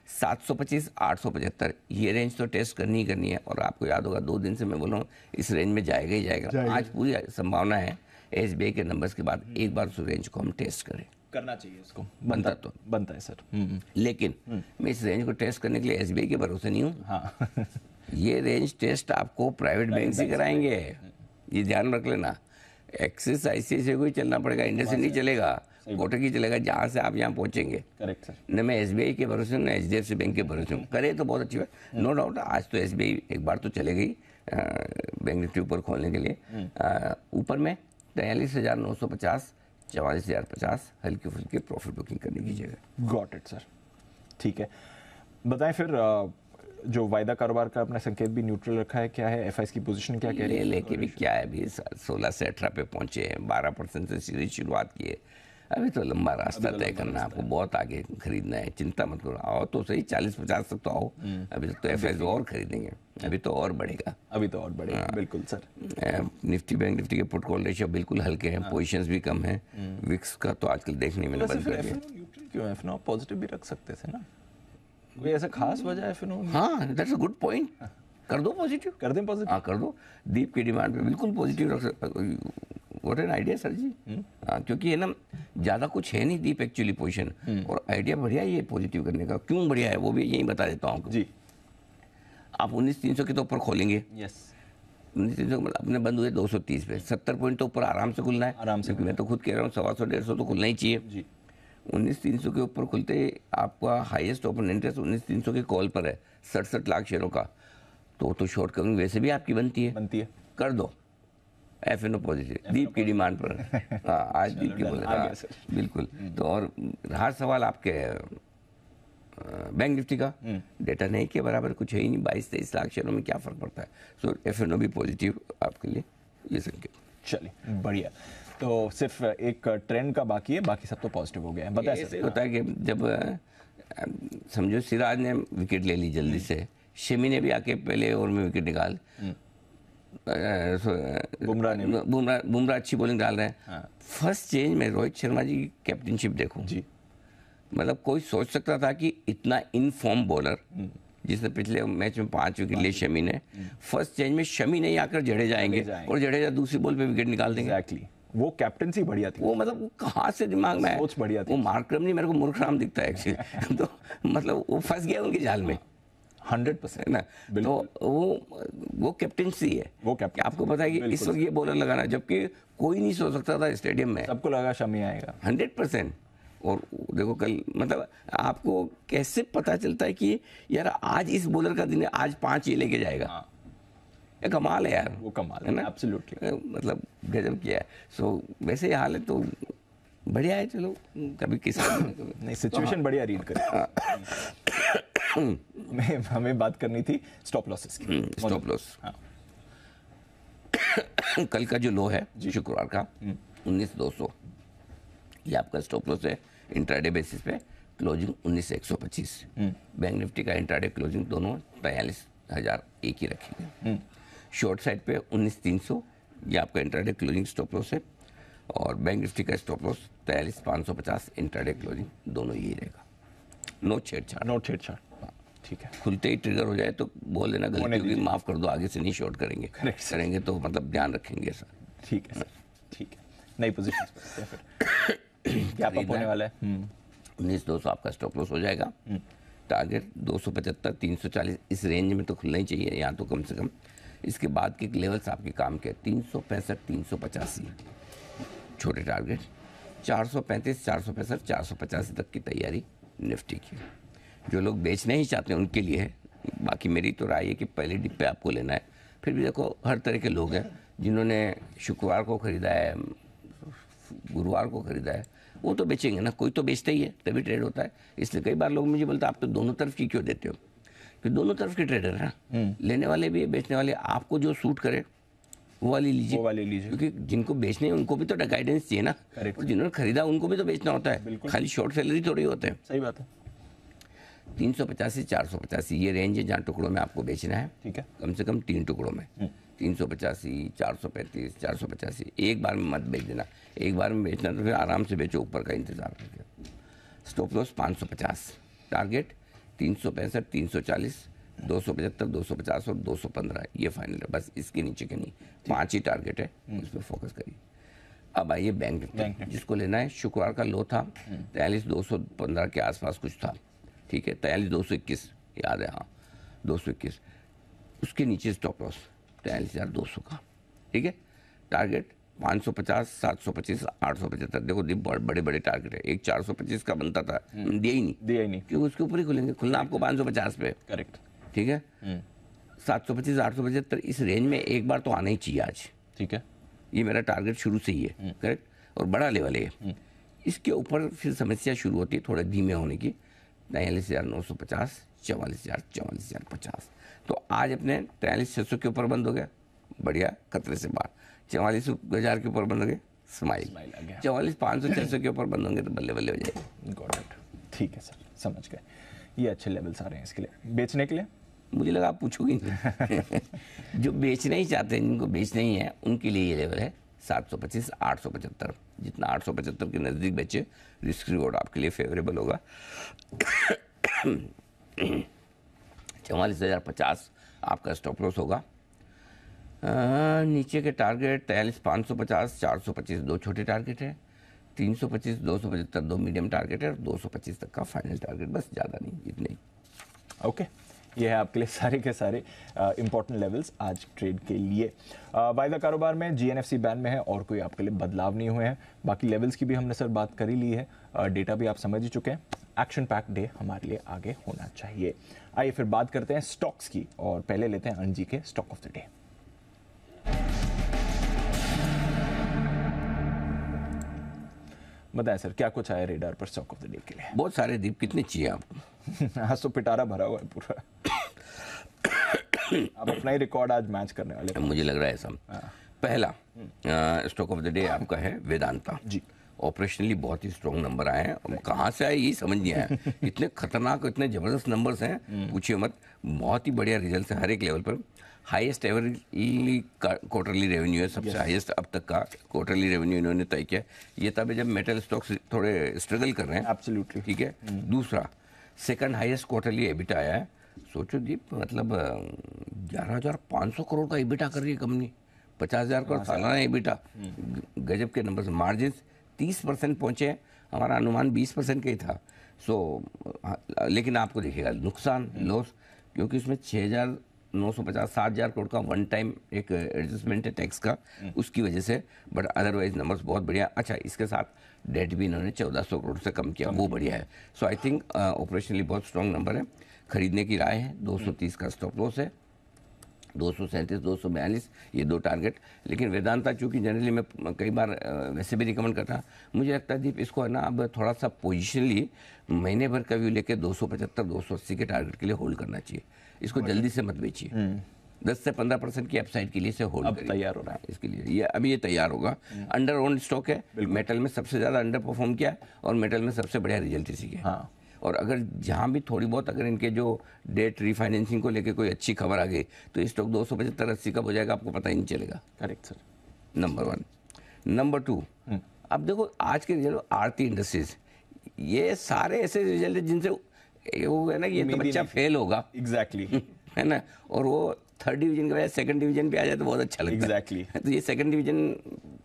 A: 725, 875 ये रेंज तो टेस्ट करनी ही करनी है। और आपको याद होगा 2 दिन से मैं बोल रहा हूँ इस रेंज में जाएगा ही जाएगा। आज पूरी संभावना है एसबीआई के नंबर्स के बाद एक बार उस रेंज को हम टेस्ट करें।
B: करना चाहिए इसको,
A: बनता
B: है सर।
A: लेकिन मैं इस रेंज को टेस्ट करने के लिए एसबीआई के भरोसे नहीं हूँ।
B: हाँ
A: ये रेंज टेस्ट आपको प्राइवेट बैंक से कराएंगे, ये ध्यान रख लेना। एक्सिस आईसीआईसीआई को ही चलना पड़ेगा, इंडस्ट्री नहीं चलेगा, कोटक ही चलेगा, जहाँ से आप यहाँ पहुँचेंगे।
B: Correct sir.
A: न मैं एसबीआई के भरोसे हूँ, न एचडीएफसी बैंक के भरोसे हूँ। करे तो बहुत अच्छी बात, नो डाउट। आज तो एसबीआई एक बार तो चले गई बैंक निफ्टी ऊपर खोलने के लिए। ऊपर में 43,950, 44,050 हल्की फुल्की प्रॉफिट बुकिंग करने की जगह।
B: गॉट इट सर, ठीक है। बताएं फिर जो वायदा कारोबार का अपना संकेत भी न्यूट्रल रखा है, क्या है एफआईएस की पोजीशन क्या कह रही है?
A: लेके भी क्या है, अभी 16 से 18 पे पहुंचे हैं, 12% से सीधी शुरुआत की है। अभी तो लंबा रास्ता तय करना है आपको, बहुत आगे खरीदना है। चिंता मत करो, आओ तो सही 40-50 तक तो आओ। अभी तक तो एफआईएस और खरीदेंगे, अभी तो और बढ़ेगा,
B: अभी तो और बढ़ेगा। बिल्कुल सर।
A: निफ्टी बैंक निफ्टी के पुट कॉल रेशियो बिल्कुल हल्के हैं, पोजीशंस भी कम है। विक्स का तो आजकल देखने में बंद कर दिया।
B: क्यों एफनो पॉजिटिव भी रख सकते थे ना, कोई ऐसा खास वजह है एफनो?
A: हाँ, दैट्स अ गुड पॉइंट। कर दो पॉजिटिव,
B: कर दें पॉजिटिव।
A: हाँ कर दो, दीप की डिमांड पे बिल्कुल पॉजिटिव रख सकते। व्हाट एन आइडिया सर जी। हाँ, क्योंकि ये ना ज़्यादा कुछ है नहीं दीप एक्चुअली पोजीशन, और आइडिया बढ़िया है ये पॉजिटिव करने का। क्यों बढ़िया है वो भी यही बता देता हूँ
B: जी।
A: आप 19,300 के तो ऊपर खोलेंगे।
B: यस,
A: 19,300 अपने बंद हुए 230 पे, 70 पॉइंट तो ऊपर आराम से खुलना है।
B: आराम से,
A: मैं तो खुद कह रहा हूँ 125-150 तो खुलना ही चाहिए
B: जी।
A: 19,300 के ऊपर खुलते आपका हाईएस्ट ओपन इंटरेस्ट 19,300 के कॉल पर है, 67 लाख शेयरों का। तो शॉर्ट कवरिंग वैसे भी आपकी बनती है, कर दो एफएनओ पॉजिटिव दीप की डिमांड पर। हाँ, आज दीप की बोले, हाँ बिल्कुल। तो और रहा सवाल आपके बैंक निफ्टी का, डेटा नहीं के बराबर कुछ है ही नहीं, 22-23 लाख शेयरों में क्या फर्क पड़ता है। सो एफएनओ भी पॉजिटिव आपके लिए ये संकेत।
B: चलिए बढ़िया। तो सिर्फ एक ट्रेंड का बाकी है, बाकी सब तो पॉजिटिव हो गया है। बताइए।
A: ऐसे होता है कि जब समझो सिराज ने विकेट ले ली जल्दी से, शमी ने भी आके पहले ओवर में विकेट निकाल, बुमराह अच्छी बॉलिंग डाल रहे हैं। फर्स्ट चेंज में रोहित शर्मा जी की कैप्टनशिप देखो जी, मतलब कोई सोच सकता था कि इतना इन फॉर्म बॉलर जिसने पिछले मैच में 5 विकेट लिए शमी ने, फर्स्ट चेंज में शमी नहीं आकर जडेजा आएंगे और जडेजा दूसरी बॉल पे विकेट निकाल देंगे।
B: एग्जैक्टली, वो कैप्टनसी बढ़िया थी।
A: वो मतलब कहाँ से दिमाग में
B: सोच बढ़िया थी।
A: वो मार्करम नहीं, मेरे को मूर्खराम दिखता है एक्चुअली। तो मतलब वो फंस गया उनके जाल में
B: 100%
A: ना। तो वो कैप्टनसी है,
B: वो कैप्टन
A: आपको पता है कि इस वक्त ये बॉलर लगाना, जबकि कोई नहीं सोच सकता था स्टेडियम में,
B: सबको लगा शमी आएगा
A: 100%। और देखो कल, मतलब आपको कैसे पता चलता है कि यार आज इस बॉलर का दिन है, आज 5 ये लेके जाएगा। ये कमाल है यार,
B: वो कमाल है ना, एब्सोल्युटली, मतलब
A: गजब किया है। सो वैसे ही हाल है तो बढ़िया है। चलो कभी किसी
B: नहीं, सिचुएशन बढ़िया रीड करे। हमें बात करनी थी स्टॉप लॉसेस की।
A: स्टॉप लॉस, कल का जो लो है शुक्रवार का 19,200, ये आपका स्टॉप लॉस है इंट्राडे बेसिस पे। क्लोजिंग 19,125। बैंक निफ्टी का इंट्राडे क्लोजिंग दोनों 43,000 एक ही रखेंगे। शॉर्ट साइड पे 19,300, ये आपका इंट्राडे क्लोजिंग स्टॉप लॉस है। और बैंक निफ्टी का स्टॉप लॉस 43,550, इंट्राडे क्लोजिंग दोनों यही रहेगा। नो छेड़छाड़।
B: ठीक है,
A: खुलते ही ट्रिगर हो जाए तो बोल देना गलती होगी, माफ कर दो, आगे से नहीं शॉर्ट करेंगे। करेंगे तो मतलब ध्यान रखेंगे सर।
B: ठीक है सर, ठीक है। नई पोजीशन क्या पप होने वाला है?
A: 19,200 आपका स्टॉप लॉस हो जाएगा। टारगेट 275, 340 इस रेंज में तो खुलना ही चाहिए, यहाँ तो कम से कम। इसके बाद के लेवल्स आपके काम के 365, 385 छोटे टारगेट, 435, 465, 485 तक की तैयारी निफ्टी की। जो लोग बेचना ही चाहते हैं उनके लिए है। बाकी मेरी तो राय है कि पहले डिप पे आपको लेना है। फिर भी देखो हर तरह के लोग हैं, जिन्होंने शुक्रवार को ख़रीदा है, गुरुवार को ख़रीदा है, वो तो बेचेंगे ना, कोई तो बेचता ही है, तभी ट्रेड होता है। इसलिए कई बार लोग मुझे बोलते हैं आप तो दोनों तरफ की क्यों देते हो, कि दोनों तरफ के ट्रेडर हैं, लेने वाले भी है, बेचने वाले। आपको जो सूट करे वो वाली लीजिए,
B: वो वाली लीजिए।
A: क्योंकि जिनको बेचने हैं उनको भी तो गाइडेंस चाहिए ना,
B: Correct.
A: और जिन्होंने खरीदा उनको भी तो बेचना होता है,
B: बिल्कुल।
A: खाली शॉर्ट सेलर थोड़ी होते हैं।
B: सही बात है।
A: 385 485 ये रेंज है जहाँ टुकड़ों में आपको बेचना है,
B: ठीक है।
A: कम से कम 3 टुकड़ों में। 385 435 485 एक बार में मत बेच देना, एक बार में बेचना तो फिर आराम से बेचो, ऊपर का इंतजार करके। स्टॉप लॉस 550, टारगेट 365 340 275 250 और 215, ये फाइनल है, बस इसके नीचे के नहीं, 5 ही टारगेट है, उस पर फोकस करिए। अब आइए बैंक निफ्टी, जिसको लेना है, शुक्रवार का लो था 43,215 के आसपास कुछ था, ठीक है, 43,221 याद है, हाँ 221, उसके नीचे स्टॉप लॉस 43,200 का, ठीक है, टारगेट 550 725 875, देखो बड़े बड़े टारगेट है, एक 425 का बनता था, दिया ही नहीं क्योंकि उसके ऊपर ही खुलेंगे, खुलना आपको 550 पे,
B: करेक्ट,
A: ठीक है, 725 875 इस रेंज में एक बार तो आना ही चाहिए आज,
B: ठीक है,
A: ये मेरा टारगेट शुरू से ही है, करेक्ट, और बड़ा लेवल है। इसके ऊपर फिर समस्या शुरू होती है थोड़े धीमे होने की, 43,950 44,000 44,050, तो आज अपने 43,600 के ऊपर बंद हो गया, बढ़िया, खतरे से बाहर, 44,000 के ऊपर बंद हो गए, स्माइल, 44,500 600 के ऊपर बंद होंगे तो बल्ले बल्ले हो जाएगी।
B: गॉट इट, ठीक है सर, समझ गए, ये अच्छे लेवल्स आ रहे हैं इसके लिए। बेचने के लिए
A: मुझे लगा आप पूछोगे नहीं। जो बेचना ही चाहते हैं, जिनको बेचना ही है, उनके लिए ये लेवल है 725 875, जितना 875 के नज़दीक बेचे, रिस्क रिवॉर्ड आपके लिए फेवरेबल होगा। 44,050 आपका स्टॉप लॉस होगा। नीचे के टारगेट 43,550 425 दो छोटे टारगेट है, 325 275 दो मीडियम टारगेट है, और 225 तक का फाइनल टारगेट, बस ज़्यादा नहीं, इतने ही।
B: ओके, ये है आपके लिए सारे के सारे इंपॉर्टेंट लेवल्स आज ट्रेड के लिए। वायदा कारोबार में GNFC बैन में है और कोई आपके लिए बदलाव नहीं हुए हैं। बाकी लेवल्स की भी हमने सर बात कर ही ली है, डेटा भी आप समझ ही चुके हैं। एक्शन पैक डे हमारे लिए आगे होना चाहिए। आइए फिर बात करते हैं स्टॉक्स की, और पहले लेते हैं अनजी के स्टॉक ऑफ द डे। बताएं सर, क्या कुछ आया रेडार पर स्टॉक ऑफ द डे के लिए?
A: बहुत सारे दीप, कितने चाहिए आपको?
B: आज तो पिटारा भरा हुआ है पूरा। आप अपना ही रिकॉर्ड आज मैच करने वाले।
A: मुझे लग रहा है ऐसा। पहला स्टॉक ऑफ द डे आपका है वेदांता
B: जी।
A: ऑपरेशनली बहुत ही स्ट्रॉन्ग नंबर आए हैं, कहाँ से आए ये समझ नहीं आया। इतने खतरनाक, इतने जबरदस्त नंबर्स हैं, पूछिए मत। बहुत ही बढ़िया रिजल्ट है हर एक लेवल पर। हाईएस्ट एवरली क्वार्टरली रेवेन्यू है, सबसे हाईएस्ट अब तक का क्वार्टरली रेवेन्यू इन्होंने तय किया। ये तब जब मेटल स्टॉक्स थोड़े स्ट्रगल कर रहे हैं,
B: एब्सोल्युटली,
A: ठीक है। दूसरा, सेकंड हाईएस्ट क्वार्टरली एबिटा आया है। सोचो दीप, मतलब 11,500 करोड़ का एबिटा कर रही है कंपनी, 50,000 करोड़ सालाना एबिटा, गजब के नंबर। मार्जिन 30% पहुंचे, हमारा अनुमान 20% का ही था। लेकिन आपको देखिएगा नुकसान, लॉस, क्योंकि उसमें 6,950 7,000 करोड़ का वन टाइम एक एडजस्टमेंट है टैक्स का, उसकी वजह से। बट अदरवाइज नंबर्स बहुत बढ़िया। अच्छा, इसके साथ डेट भी इन्होंने 1,400 करोड़ से कम किया, वो बढ़िया है। सो आई थिंक ऑपरेशनली बहुत स्ट्रॉन्ग नंबर है। खरीदने की राय है, 230 का स्टॉप लॉस है, 237 242 ये दो टारगेट। लेकिन वेदांता चूँकि जनरली मैं कई बार वैसे भी रिकमेंड करता, मुझे लगता है दीप इसको है ना अब थोड़ा सा पोजिशनली महीने भर का व्यू लेके 275 280 के टारगेट के लिए होल्ड करना चाहिए। इसको जल्दी से मत बेचिए। 10 से 15% की अपसाइड के लिए से होल्ड करिए।
B: तैयार हो रहा है
A: इसके लिए, ये अभी ये तैयार होगा। अंडर ओन्ड स्टॉक है, मेटल में सबसे ज़्यादा अंडर परफॉर्म किया है, और मेटल में सबसे बढ़िया रिजल्ट इसी के।
B: हाँ।
A: और अगर जहाँ भी थोड़ी बहुत अगर इनके जो डेट रीफाइनेंसिंग को लेके कोई अच्छी खबर आ गई तो ये स्टॉक 275 80 कब हो जाएगा आपको पता ही नहीं चलेगा।
B: Correct sir.
A: नंबर 1। नंबर 2, अब देखो आज के रिजल्ट, आरती इंडस्ट्रीज, ये सारे ऐसे रिजल्ट है जिनसे वो है ना, ये तो बच्चा फेल होगा।
B: एग्जैक्टली
A: है ना, और वो थर्ड डिवीजन के बजाय सेकंड डिवीजन पे आ जाए तो बहुत अच्छा लगता है।
B: एग्जैक्टली
A: तो ये सेकंड डिवीजन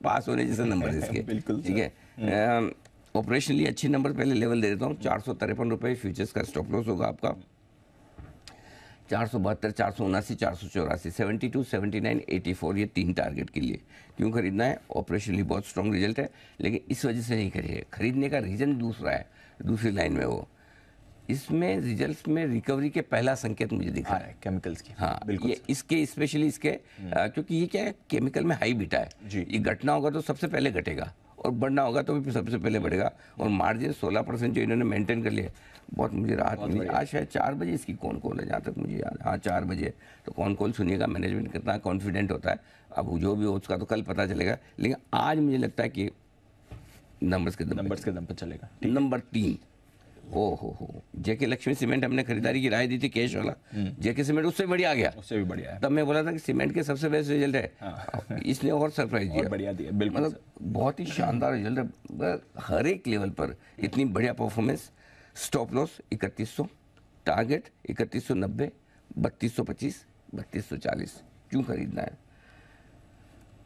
A: पास होने जैसे नंबर है इसके।
B: बिल्कुल,
A: ठीक है। ऑपरेशनली अच्छी नंबर पहले लेवल दे देता हूँ। 453 रुपये फ्यूचर्स का स्टॉप लॉस होगा आपका। 472 479 484 72 79 84 ये 3 टारगेट के लिए क्यों खरीदना है? ऑपरेशनली बहुत स्ट्रॉन्ग रिजल्ट है, लेकिन इस वजह से नहीं करिए। खरीदने का रीज़न दूसरा है, दूसरी लाइन में वो इसमें रिजल्ट्स में रिकवरी के पहला संकेत मुझे दिखा है
B: केमिकल्स की।
A: हाँ,
B: बिल्कुल
A: ये इसके स्पेशली इसके क्योंकि ये क्या है, केमिकल में हाई बीटा है।
B: जी।
A: ये घटना होगा तो सबसे पहले घटेगा और बढ़ना होगा तो भी सबसे पहले बढ़ेगा। और मार्जिन 16% जो इन्होंने मेंटेन कर लिया, बहुत मुझे राहत मिली। आज शायद 4 बजे इसकी कौन कॉल है, जहाँ तक मुझे याद है। हाँ 4 बजे तो कौन कॉल सुनिएगा, मैनेजमेंट कितना कॉन्फिडेंट होता है। अब जो भी हो उसका तो कल पता चलेगा, लेकिन आज मुझे लगता है कि नंबर्स के दम पर
B: चलेगा।
A: नंबर 3, हो जेके लक्ष्मी सीमेंट हमने खरीदारी की राय दी थी कैश वाला, जेके सीमेंट उससे बढ़िया आ गया,
B: उससे भी बढ़िया है।
A: तब मैं बोला था कि सीमेंट के सबसे बेस्ट रिजल्ट है। इसने और सरप्राइज दिया,
B: बढ़िया दिया, बिल्कुल
A: मतलब बहुत ही शानदार रिजल्ट है हर एक लेवल पर, इतनी बढ़िया परफॉर्मेंस। Stop loss 3100, target 3190, 3225, 3240। क्यों खरीदना है?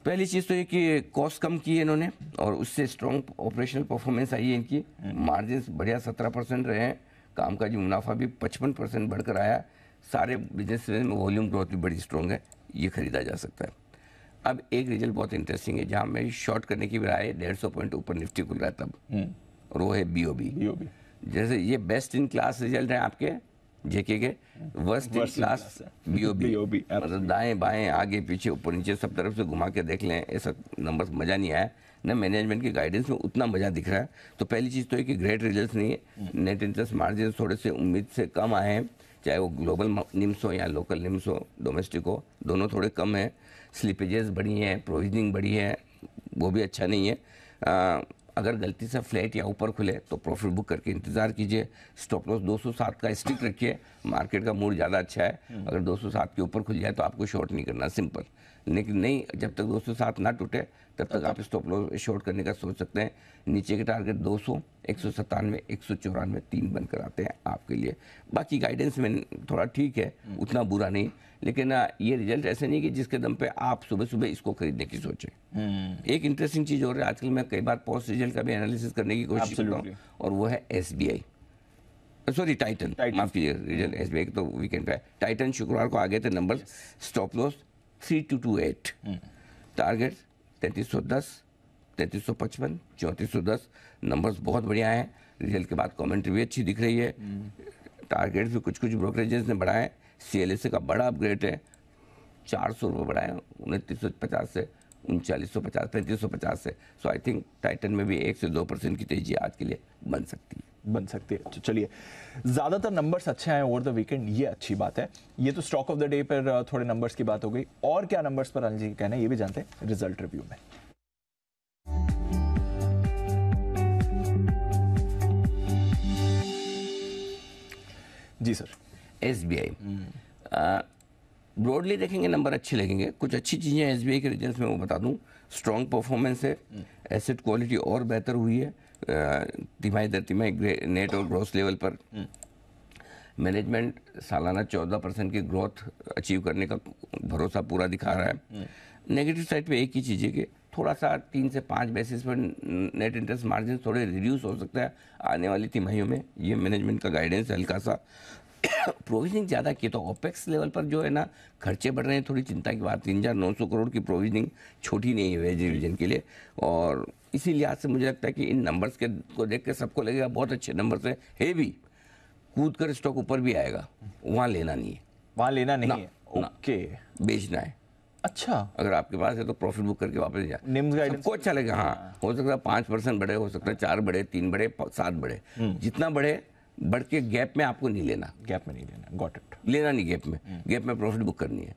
A: पहली चीज़ तो ये कि कॉस्ट कम की है इन्होंने और उससे स्ट्रॉन्ग ऑपरेशनल परफॉर्मेंस आई है इनकी। मार्जिन बढ़िया 17% रहे हैं, काम का जो मुनाफा भी 55% बढ़कर आया। सारे बिजनेस में वॉल्यूम ग्रोथ भी बड़ी स्ट्रॉन्ग है, ये खरीदा जा सकता है। अब एक रिजल्ट बहुत इंटरेस्टिंग है, जहाँ मेरी शॉर्ट करने की बजाय 150 पॉइंट ऊपर निफ्टी खुल रहा है तब, और वो है बीओबी। जैसे ये बेस्ट इन क्लास रिजल्ट है आपके जेके के, वर्स्ट इन क्लास बीओबी। मतलब दाएं बाएं आगे पीछे ऊपर नीचे सब तरफ से घुमा के देख लें, ऐसा नंबर्स मज़ा नहीं आया ना। मैनेजमेंट की गाइडेंस में उतना मज़ा दिख रहा है। तो पहली चीज़ तो है कि ग्रेट रिजल्ट्स नहीं है। नेट इंटरेस्ट मार्जिन थोड़े से उम्मीद से कम आए हैं, चाहे वो ग्लोबल निम्स हो या लोकल निम्स हो, डोमेस्टिक हो, दोनों थोड़े कम हैं। स्लिपेजेस बढ़ी हैं, प्रोविजनिंग बढ़ी है, वो भी अच्छा नहीं है। अगर गलती से फ्लैट या ऊपर खुले तो प्रॉफिट बुक करके इंतजार कीजिए। स्टॉप लॉस 207 का स्टिक रखिए, मार्केट का मूड ज़्यादा अच्छा है। अगर 207 के ऊपर खुल जाए तो आपको शॉर्ट नहीं करना, सिंपल। लेकिन नहीं, जब तक 207 ना टूटे तब तक आप स्टॉप लॉस शॉर्ट करने का सोच सकते हैं। नीचे के टारगेट 200, 197, 194, 3 बनकर आते हैं आपके लिए। बाकी गाइडेंस में थोड़ा ठीक है, उतना बुरा नहीं, लेकिन ये रिजल्ट ऐसे नहीं कि जिसके दम पे आप सुबह सुबह इसको खरीदने की सोचें। एक इंटरेस्टिंग चीज़ हो रही है आजकल, मैं कई बार पोस्ट रिजल्ट का भी एनालिसिस करने की कोशिश करता हूँ, और वो है SBI, सॉरी टाइटन, माफ कीजिए, रिजल्ट SBI तो वीकेंड पे है। टाइटन शुक्रवार को आ गए थे number. Stop loss 3228, target 3310, 3355, 3410। Numbers बहुत बढ़िया हैं। रिजल्ट के बाद कमेंट्री भी अच्छी दिख रही है। टारगेट भी कुछ ब्रोकरेजेस ने बढ़ाए। CLSA का बड़ा अपग्रेड है, 400 रुपये बढ़ाए, 2950 से 3950, 3550 से। सो आई थिंक टाइटन में भी 1 से 2% की तेजी आज के लिए बन सकती है।
B: तो चलिए, ज्यादातर नंबर्स अच्छे आए ओवर द वीकेंड, ये अच्छी बात है। ये तो स्टॉक ऑफ द डे पर थोड़े नंबर्स की बात हो गई, और क्या नंबर्स पर अनिल जी कहना है ये भी जानते हैं रिजल्ट रिव्यू में। जी सर।
A: SBI ब्रॉडली देखेंगे नंबर अच्छे लगेंगे। कुछ अच्छी चीज़ें SBI के रिजल्ट्स में वो बता दूं। स्ट्रॉन्ग परफॉर्मेंस है, एसेट क्वालिटी और बेहतर हुई है तिमाही दर तिमाही नेट और ग्रॉस लेवल पर। मैनेजमेंट सालाना 14% की ग्रोथ अचीव करने का भरोसा पूरा दिखा रहा है। नेगेटिव साइड पे एक ही चीज़ है कि थोड़ा सा 3 से 5 बेसिस पर नेट इंटरेस्ट मार्जिन थोड़े रिड्यूस हो सकता है आने वाली तिमाहियों में। ये मैनेजमेंट का गाइडेंस है हल्का सा। प्रोविजनिंग ज़्यादा की तो ओपेक्स लेवल पर जो है ना खर्चे बढ़ रहे हैं, थोड़ी चिंता की बात। 3900 करोड़ की प्रोविजनिंग छोटी नहीं है वेज डिवीजन के लिए, और इसी लिहाज से मुझे लगता है कि इन नंबर्स के को देख के सबको लगेगा बहुत अच्छे नंबर्स है भी, कूद कर स्टॉक ऊपर भी आएगा। वहाँ लेना नहीं है,
B: वहाँ लेना नहीं है, ओके,
A: बेचना है।
B: अच्छा,
A: अगर आपके पास है तो प्रॉफिट बुक करके वापस जाए,
B: निम्स गाइडेंस
A: सबको अच्छा लगेगा। हाँ, हो सकता है 5% बढ़े, हो सकता है 4 बढ़े, 3 बढ़े, 7 बढ़े, जितना बढ़े बढ़ के गैप में आपको नहीं लेना,
B: गैप में नहीं लेना, गॉट इट,
A: लेना नहीं गैप में। गैप में प्रॉफिट बुक करनी है,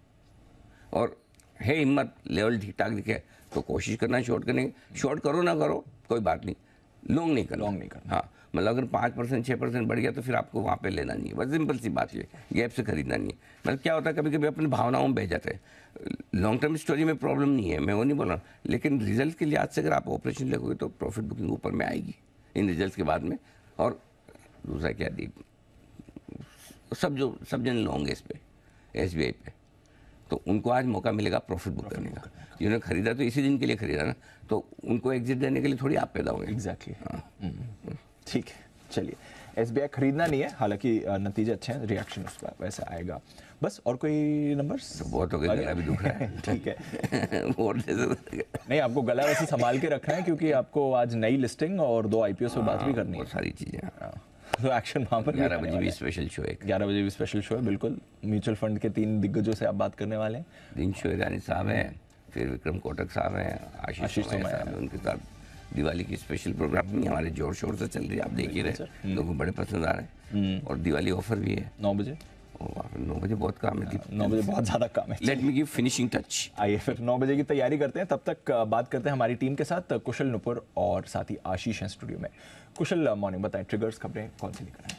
A: और है हिम्मत, लेवल ठीक ठाक दिखे तो कोशिश करना शॉर्ट करने की। शॉर्ट करो ना करो कोई बात नहीं, लॉन्ग नहीं करना, हाँ, मतलब अगर 5% 6% बढ़ गया तो फिर आपको वहाँ पे लेना नहीं है, बस सिंपल सी बात है, गैप से खरीदना नहीं है। मतलब क्या होता है कभी कभी अपनी भावनाओं में बह जाते हैं। लॉन्ग टर्म स्टोरी में प्रॉब्लम नहीं है, मैं वो नहीं बोल रहा, लेकिन रिजल्ट के लिहाज से अगर आप ऑपरेशन लगोगे तो प्रॉफिट बुकिंग ऊपर में आएगी इन रिजल्ट के बाद में। और दूसरा क्या दी, सब जन लॉन्ग है इस पे SBI पे, तो उनको आज मौका मिलेगा प्रॉफिट बुक करने का। जिन्होंने खरीदा तो इसी दिन के लिए खरीदा ना, तो उनको एग्जिट देने के लिए थोड़ी आप पैदा होंगे।
B: एग्जैक्टली, ठीक है, चलिए, SBI खरीदना नहीं है, हालांकि नतीजे अच्छे हैं, रिएक्शन उस पर वैसे आएगा बस। और कोई नंबर्स?
A: तो बहुत हो गया, गला भी दुख रहा है।
B: ठीक है, नहीं, आपको गला वैसे संभाल के रखना है क्योंकि आपको आज नई लिस्टिंग और 2 IPO से बात भी करनी है,
A: बहुत सारी चीज़ें।
B: तो एक्शन वहाँ पर
A: 11 बजे भी स्पेशल शो है,
B: 11 बजे भी स्पेशल शो है, बिल्कुल। म्यूचुअल फंड के 3 दिग्गजों से आप बात करने वाले हैं।
A: दिन शो ईरानी साहब हैं, फिर विक्रम कोटक साहब हैं, आशीष सोमैया साहब हैं, उनके साथ दिवाली की स्पेशल प्रोग्रामिंग हमारे जोर शोर से चल रही है, आप देख ही रहे, लोगों को बड़े पसंद आ रहे हैं। और दिवाली ऑफर भी है
B: 9 बजे।
A: 9 बजे बहुत काम है,
B: 9 बजे बहुत ज़्यादा काम है।
A: Let me give finishing touch.
B: आइए फिर 9 बजे की तैयारी करते हैं, तब तक बात करते हैं हमारी टीम के साथ। कुशल, नुपुर और साथ ही आशीष हैं स्टूडियो में। कुशल, मॉर्निंग बताएं, ट्रिगर्स खबरें कौन सी लेकर आए?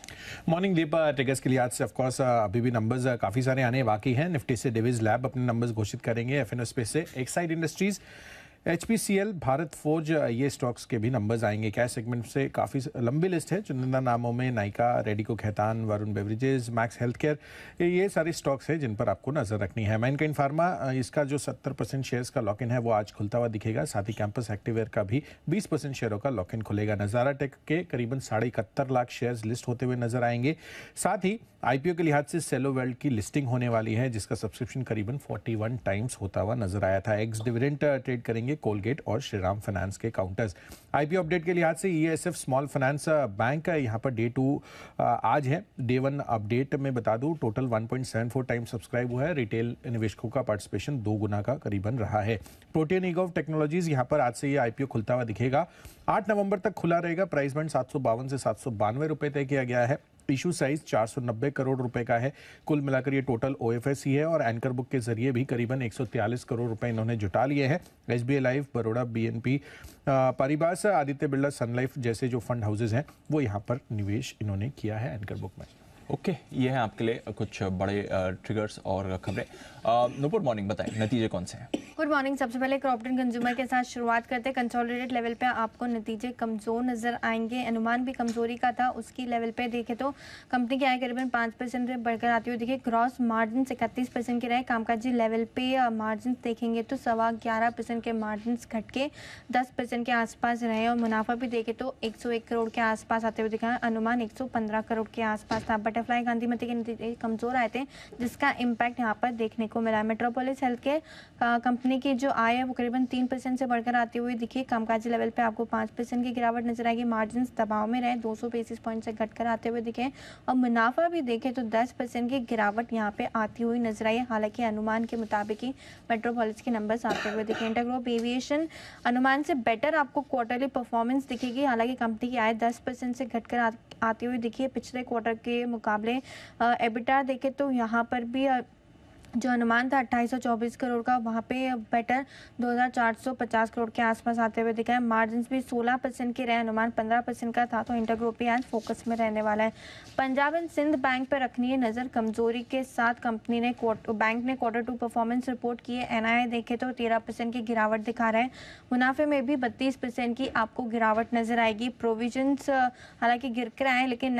C: मॉर्निंग दीप, ट्रिगर्स के लिहाज से ऑफकोर्स अभी भी नंबर्स काफ़ी सारे आने बाकी हैं। निफ्टी से डिविज लैब अपने नंबर्स घोषित करेंगे, एफएनओ स्पेस से Exide industries, HPCL, Bharat forge, ये स्टॉक्स के भी नंबर्स आएंगे। कैश सेगमेंट से काफ़ी लंबी लिस्ट है, चुनिंदा नामों में Nykaa, Radico Khaitan, Varun beverages, max health care, ये सारे स्टॉक्स हैं जिन पर आपको नजर रखनी है। मैनकाइंड फार्मा, इसका जो 70% शेयर्स का लॉक इन है वो आज खुलता हुआ दिखेगा। साथ ही कैंपस एक्टिवेयर का भी 20% शेयरों का लॉक इन खुलेगा। नजारा टेक के करीबन 71.25 लाख शेयर्स लिस्ट होते हुए नजर आएंगे। साथ ही IPO के लिहाज से सेलो वर्ल्ड की लिस्टिंग होने वाली है, जिसका सब्सक्रिप्शन करीबन 41 टाइम्स होता हुआ नजर आया था। एक्स डिविडेंड ट्रेड करेंगे कोलगेट और श्रीराम फाइनेंस के काउंटर्स। IPO अपडेट के लिहाज से ESF स्मॉल फाइनेंस बैंक, यहाँ पर डे 2 आज है। डे 1 अपडेट में बता दूं, टोटल 1.74 टाइम्स सब्सक्राइब हुआ है। रिटेल निवेशकों का पार्टिसिपेशन 2 गुना का करीबन रहा है। प्रोटेन ईगोव टेक्नोलॉजीज, यहाँ पर आज से ये IPO खुलता हुआ दिखेगा। 8 नवंबर तक खुला रहेगा। प्राइस बैंड 752 से 792 रुपए तय किया गया है। इशू साइज 490 करोड़ रुपए का है। कुल मिलाकर ये टोटल OFS ही है और एंकर बुक के जरिए भी करीबन 143 करोड़ रुपए इन्होंने जुटा लिए हैं। SBI life, Baroda BNP Paribas, Aditya Birla, Sun Life जैसे जो फंड हाउसेज हैं वो यहाँ पर निवेश इन्होंने किया है एंकर बुक में।
B: ओके, ये है आपके लिए कुछ बड़े ट्रिगर्स और खबरें। नुपुर, मॉर्निंग बताएं, नतीजे कौन से हैं?
D: Good morning. सबसे पहले क्रॉम्पटन कंज्यूमर के साथ शुरुआत करते हैं। कंसोलिडेटेड लेवल पे आपको नतीजे कमजोर नजर आएंगे। अनुमान भी कमजोरी का था, उसकी लेवल पे देखें तो कंपनी की आय करीबन 5% से बढ़कर आती हुई दिखे। ग्रॉस मार्जिन 31% के रहे। कामकाजी लेवल पे मार्जिन देखेंगे तो 11.25% के मार्जिन घट के 10% के आसपास रहे और मुनाफा भी देखें तो 101 करोड़ के आसपास आते हुए दिखा। अनुमान 115 करोड़ के आसपास था। बटरफ्लाई गांधीमती के नतीजे कमजोर आए थे, जिसका इम्पैक्ट यहाँ पर देखने को मिला। मेट्रोपोलिस हेल्थ के कंपनी की जो आय है वो करीबन 3% से बढ़कर आती हुई दिखी। कामकाजी लेवल पे आपको 5% की गिरावट नजर आएगी। मार्जिन दबाव में रहे, 200 बेसिस पॉइंट से घटकर आते हुए दिखे और मुनाफा भी देखें तो 10% की गिरावट यहाँ पे आती हुई नजर आई। हालांकि अनुमान के मुताबिक ही मेट्रोपोलिस के नंबर्स आते हुए दिखे। इंटरग्लोब एविएशन अनुमान से बेटर आपको क्वार्टरली परफॉर्मेंस दिखेगी। हालांकि कंपनी की आय 10% से घटकर आती हुई दिखी है पिछले क्वार्टर के मुकाबले। एबिटा देखें तो यहाँ पर भी जो अनुमान था 2824 करोड़ का, वहाँ पे बेटर 2450 करोड़ के आसपास आते हुए दिखा है। मार्जिन भी 16% के रहे, अनुमान 15% का था। तो इंटरग्रुप भी आज फोकस में रहने वाला है। पंजाब एंड सिंध बैंक पर रखनी है नज़र। कमजोरी के साथ कंपनी ने बैंक ने Q2 परफॉर्मेंस रिपोर्ट की है। NII देखे तो 13% की गिरावट दिखा रहा है। मुनाफे में भी 32% की आपको गिरावट नजर आएगी। प्रोविजंस हालांकि गिर कर आए, लेकिन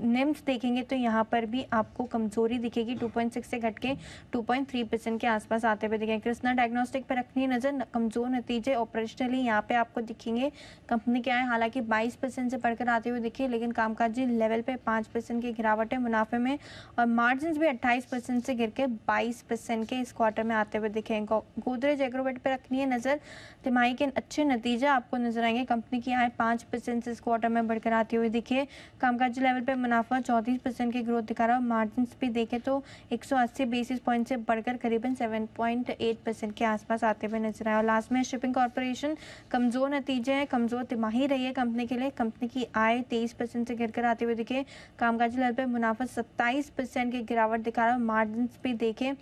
D: निम्स देखेंगे तो यहाँ पर भी आपको कमजोरी दिखेगी। 2.6 से घट के 2.3% के आसपास आते हुए दिखेंगे। कृष्णा डायग्नोस्टिक पर रखनी नजर। कमजोर नतीजे ऑपरेशनली यहाँ पे आपको दिखेंगे। कंपनी के आए हालांकि 22% से बढ़कर आते हुए दिखे, लेकिन कामकाजी लेवल पे 5% की गिरावट है मुनाफे में और मार्जिन भी 28% से गिर के 22% के इस क्वार्टर में आते हुए दिखेंगे। गोदरेज एग्रोवेट पर रखनी है नजर। तिमाही के अच्छे नतीजे आपको नजर आएंगे। कंपनी की आय 5% से इस क्वार्टर में बढ़कर आती हुई दिखे। कामकाजी लेवल पे मुनाफा 34% की ग्रोथ दिखा रहा है। मार्जिन भी देखे तो 180 बेसिस पॉइंट से बढ़कर करीबन 7.8% के आसपास आते हुए नजर आया। और लास्ट में शिपिंग कॉर्पोरेशन, कमजोर नतीजे हैं, कमजोर तिमाही रही है कंपनी के लिए। कंपनी की आय 23% से गिरकर आते हुए दिखे। कामकाजी लेवल पे मुनाफा 27% की गिरावट दिखा रहा है। मार्जिन भी देखें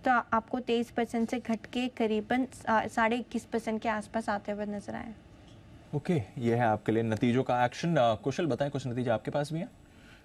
D: तो आपको 23% से घट के करीबन 21.5% के आसपास आते हुए नजर आए।
B: ओके, ये है आपके लिए नतीजों का एक्शन। कुशल बताएं, कुछ नतीजे आपके पास भी हैं?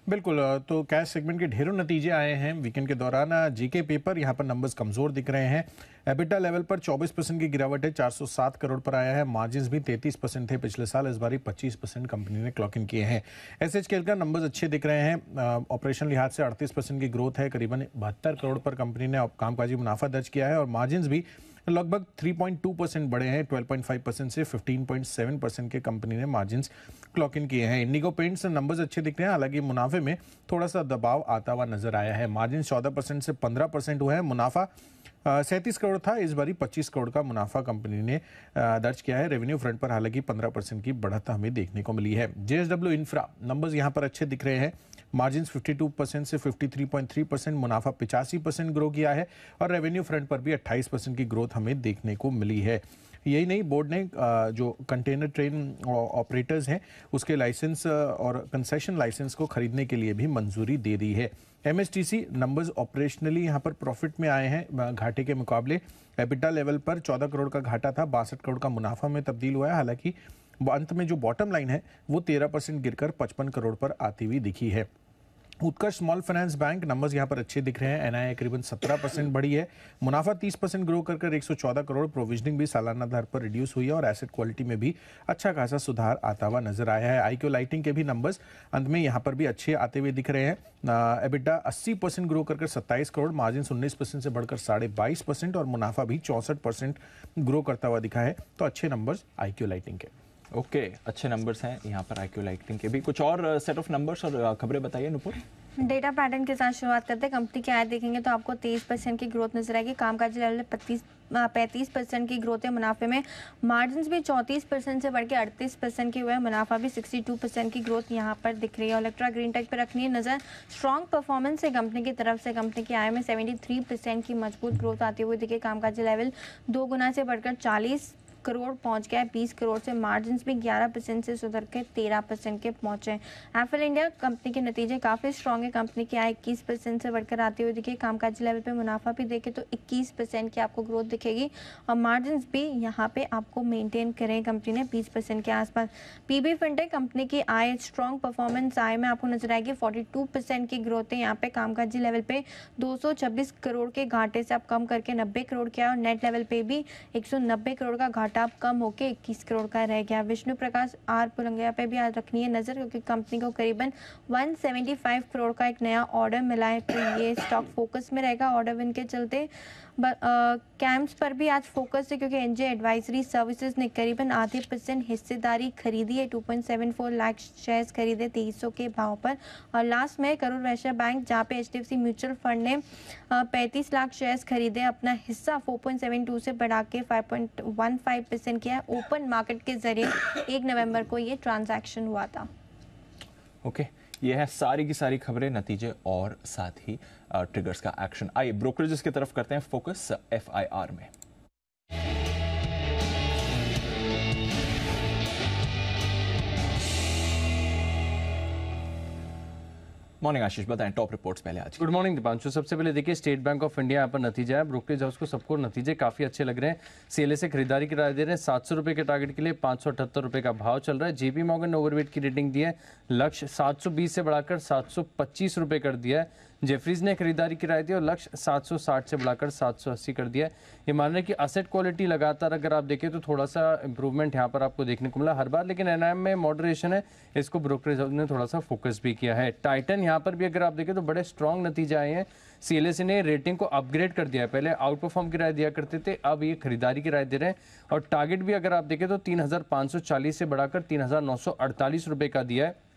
C: बिल्कुल, तो कैश सेगमेंट के ढेरों नतीजे आए हैं वीकेंड के दौरान। जीके पेपर, यहाँ पर नंबर्स कमजोर दिख रहे हैं। एबिटा लेवल पर 24% की गिरावट है, 407 करोड़ पर आया है। मार्जिन्स भी 33% थे पिछले साल, इस बारी 25% कंपनी ने क्लॉक इन किए हैं। SHKL का नंबर्स अच्छे दिख रहे हैं। ऑपरेशन लिहाज से 38% की ग्रोथ है, करीबन 72 करोड़ पर कंपनी ने कामकाजी मुनाफा दर्ज किया है और मार्जिन्स भी लगभग 3.2% बढ़े हैं। 12.5% से 15.7% के कंपनी ने मार्जिन्स क्लॉक इन किए हैं। इंडिगो पेंट्स नंबर्स अच्छे दिख रहे हैं, हालांकि मुनाफे में थोड़ा सा दबाव आता हुआ नजर आया है। मार्जिन 14% से 15% हुआ है। मुनाफा 37 करोड़ था, इस बारी 25 करोड़ का मुनाफा कंपनी ने दर्ज किया है। रेवेन्यू फ्रंट पर हालांकि 15% की बढ़त हमें देखने को मिली है। JSW इंफ्रा नंबर्स यहाँ पर अच्छे दिख रहे हैं। मार्जिन 52% से 53.3%, मुनाफा 85% ग्रो किया है और रेवेन्यू फ्रंट पर भी 28% की ग्रोथ हमें देखने को मिली है। यही नहीं, बोर्ड ने जो कंटेनर ट्रेन ऑपरेटर्स हैं उसके लाइसेंस और कंसेशन लाइसेंस को खरीदने के लिए भी मंजूरी दे दी है। एमएसटीसी नंबर्स ऑपरेशनली यहाँ पर प्रॉफिट में आए हैं घाटे के मुकाबले। एबिटा लेवल पर 14 करोड़ का घाटा था, 62 करोड़ का मुनाफा में तब्दील हुआ है। हालांकि अंत में जो बॉटम लाइन है वो 13% गिरकर 55 करोड़ पर आती हुई दिखी है। उत्कर्ष स्मॉल फाइनेंस बैंक नंबर्स यहाँ पर अच्छे दिख रहे हैं। एनआईए करीबन 17% बढ़ी है, मुनाफा 30% ग्रो कर 114 करोड़, प्रोविजनिंग भी सालाना दर पर रिड्यूस हुई है और एसेट क्वालिटी में भी अच्छा खासा सुधार आता हुआ नजर आया है। आईक्यू लाइटिंग के भी नंबर्स अंत में यहाँ पर भी अच्छे आते हुए दिख रहे हैं। एबिटा 80% ग्रो कर 27 करोड़, मार्जिन 19% से बढ़कर 22.5% और मुनाफा भी 64% ग्रो करता हुआ दिखा है। तो अच्छे नंबर्स आईक्यू लाइटिंग के।
B: ओके, अच्छे नंबर्स हैं यहाँ पर आईक्यू लाइटिंग के भी। कुछ और सेट ऑफ नंबर्स और खबरें बताइए नुपुर।
D: डेटा पैटर्न के साथ शुरुआत करते हैं। कंपनी की आय देखेंगे तो आपको 23% की ग्रोथ नजर आएगी। कामकाजी लेवल पे 35% की ग्रोथ है। मुनाफे में मार्जिन भी 34% से बढ़ के 38% की हुए हैं। मुनाफा भी 62% की ग्रोथ यहाँ पर दिख रही है। इलेक्ट्रा ग्रीन टेक पर रखनी है नजर। स्ट्रॉन्ग परफॉर्मेंस है कंपनी की तरफ से। कंपनी की आय में 73% की मजबूत ग्रोथ आती हुई दिखे। कामकाजी लेवल 2 गुना से बढ़कर 40 करोड़ पहुंच गया है 20 करोड़ से। मार्जिन भी 11% से सुधर के 13% के पहुंचे। एफएल इंडिया कंपनी के नतीजे काफ़ी स्ट्रॉन्ग है। कंपनी की आय 21% से बढ़कर आती हुई दिखी। कामकाजी लेवल पे मुनाफा भी देखे तो 21% की आपको ग्रोथ दिखेगी और मार्जिन भी यहाँ पे आपको मेंटेन करें कंपनी ने 20% के आसपास। पीबी फिनटेक कंपनी की आय स्ट्रॉन्ग परफॉर्मेंस आय में आपको नजर आएगी। 42% की ग्रोथ है यहाँ पे। कामकाजी लेवल पे 226 करोड़ के घाटे से आप कम करके 90 करोड़ किया और नेट लेवल पे भी 190 करोड़ का घाटा आप कम होके 21 करोड़ का रह गया। विष्णु प्रकाश आर पुलंगिया पे भी आज रखनी है नजर, क्योंकि कंपनी को करीबन 175 करोड़ का एक नया ऑर्डर मिला है, तो ये स्टॉक फोकस में रहेगा ऑर्डर विन के चलते। कैम्स पर भी आज फोकस है क्योंकि एनजे एडवाइजरी सर्विसेज ने करीबन आधे % हिस्सेदारी खरीदी है। 2.74 लाख शेयर्स खरीदे 2300 के भाव पर। और लास्ट में करूर वैश्य बैंक जहाँ पे HDFC म्यूचुअल फंड ने 35 लाख शेयर्स खरीदे, अपना हिस्सा 4.72 से बढ़ा के 5.15% किया है। ओपन मार्केट के जरिए 1 नवंबर को ये ट्रांजैक्शन हुआ था।
B: ओके, ये है सारी की सारी खबरें, नतीजे और साथ ही ट्रिगर्स का एक्शन। आइए ब्रोकरेजेस की तरफ करते हैं फोकस FIR में। मॉर्निंग आशीष, बताएं टॉप रिपोर्ट्स पहले आज।
E: Good morning Deepanshu. सबसे पहले देखिए स्टेट बैंक ऑफ इंडिया यहाँ पर नतीजा है। ब्रोकरेज हाउस को सबको नतीजे काफी अच्छे लग रहे हैं। सीएलए से खरीदारी की राय दे रहे हैं। 700 रुपए के टारगेट के लिए 578 रुपए का भाव चल रहा है। JP मॉर्गन ने ओवरवेट की रेटिंग दी है, लक्ष्य 720 से बढ़ाकर 725 रुपए कर दिया है। जेफरीज ने खरीदारी की राय दी और लक्ष्य 760 से बढ़ाकर 780 कर दिया है। ये मान रहे हैं कि असेट क्वालिटी लगातार अगर आप देखें तो थोड़ा सा इंप्रूवमेंट यहाँ पर आपको देखने को मिला हर बार, लेकिन एनआईएम में मॉडरेशन है, इसको ब्रोकरेज ने थोड़ा सा फोकस भी किया है। टाइटन यहाँ पर भी अगर आप देखें तो बड़े स्ट्रॉन्ग नतीजे आए हैं। सीएलएस ने रेटिंग को अपग्रेड कर दिया है, पहले आउट परफॉर्म की राय दिया करते थे, अब ये खरीदारी की राय दे रहे हैं। और टारगेट भी अगर आप देखें तो 3540 से बढ़ाकर 3948 रुपए का दिया है।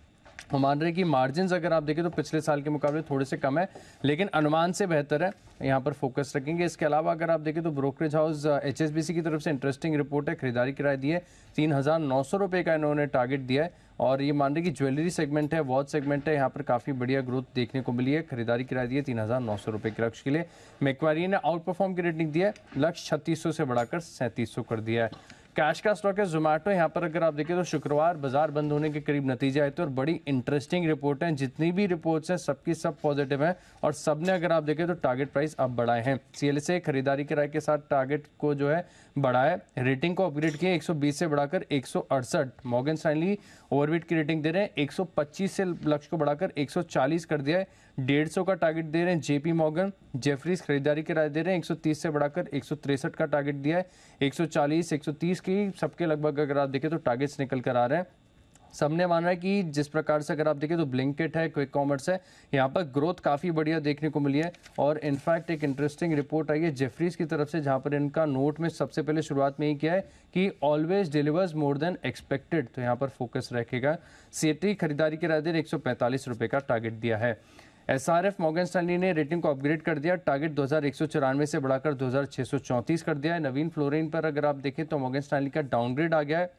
E: हम मान रहे हैं कि मार्जिन अगर आप देखें तो पिछले साल के मुकाबले थोड़े से कम है, लेकिन अनुमान से बेहतर है, यहाँ पर फोकस रखेंगे। इसके अलावा अगर आप देखें तो ब्रोकरेज हाउस HSBC की तरफ से इंटरेस्टिंग रिपोर्ट है, खरीदारी की राय दी है 3900 रुपये का इन्होंने टारगेट दिया है। और ये मान रहे कि ज्वेलरी सेगमेंट है, वॉच सेगमेंट है, यहाँ पर काफ़ी बढ़िया ग्रोथ देखने को मिली है। खरीदारी की राय दी है 3900 रुपये के लक्ष्य के लिए। मैक्वारी ने आउट परफॉर्म की रेटिंग दी है, लक्ष्य 3600 से बढ़ाकर 3700 कर दिया है। कैश का स्टॉक है जोमेटो। यहाँ पर अगर आप देखें तो शुक्रवार बाजार बंद होने के करीब नतीजे आए थे और बड़ी इंटरेस्टिंग रिपोर्ट हैं। जितनी भी रिपोर्ट्स हैं सबकी सब पॉजिटिव हैं और सब ने अगर आप देखें तो टारगेट प्राइस अब बढ़ाए हैं। सीएलए खरीदारी की राय के साथ टारगेट को जो है बढ़ाए, रेटिंग को अपग्रेड किया 120 से बढ़ाकर 168। मॉर्गन स्टैनली ओवरवेट की रेटिंग दे रहे हैं, 125 से लक्ष्य को बढ़ाकर 140 कर दिया है। 150 का टारगेट दे रहे हैं JP मॉर्गन। जेफरीज खरीदारी की राय दे रहे हैं 130 से बढ़ाकर 163 का टारगेट दिया है। 140 130 की सबके लगभग अगर आप देखें तो टारगेट्स निकल कर आ रहे हैं। सबने माना है कि जिस प्रकार से अगर आप देखें तो ब्लिंकिट है, क्विक कॉमर्स है, यहाँ पर ग्रोथ काफ़ी बढ़िया देखने को मिली है। और इनफैक्ट एक इंटरेस्टिंग रिपोर्ट आई है जेफरीज की तरफ से, जहाँ पर इनका नोट में सबसे पहले शुरुआत में ही किया है कि always delivers more than expected, तो यहाँ पर फोकस रखेगा। सीएटी खरीदारी की राय दे 145 रुपये का टारगेट दिया है। SRF मॉर्गन स्टैनली ने रेटिंग को अपग्रेड कर दिया, टारगेट 2194 से बढ़ाकर 2634 कर दिया है। नवीन फ्लोरिन पर अगर आप देखें तो मॉर्गन स्टैनली का डाउनग्रेड आ गया है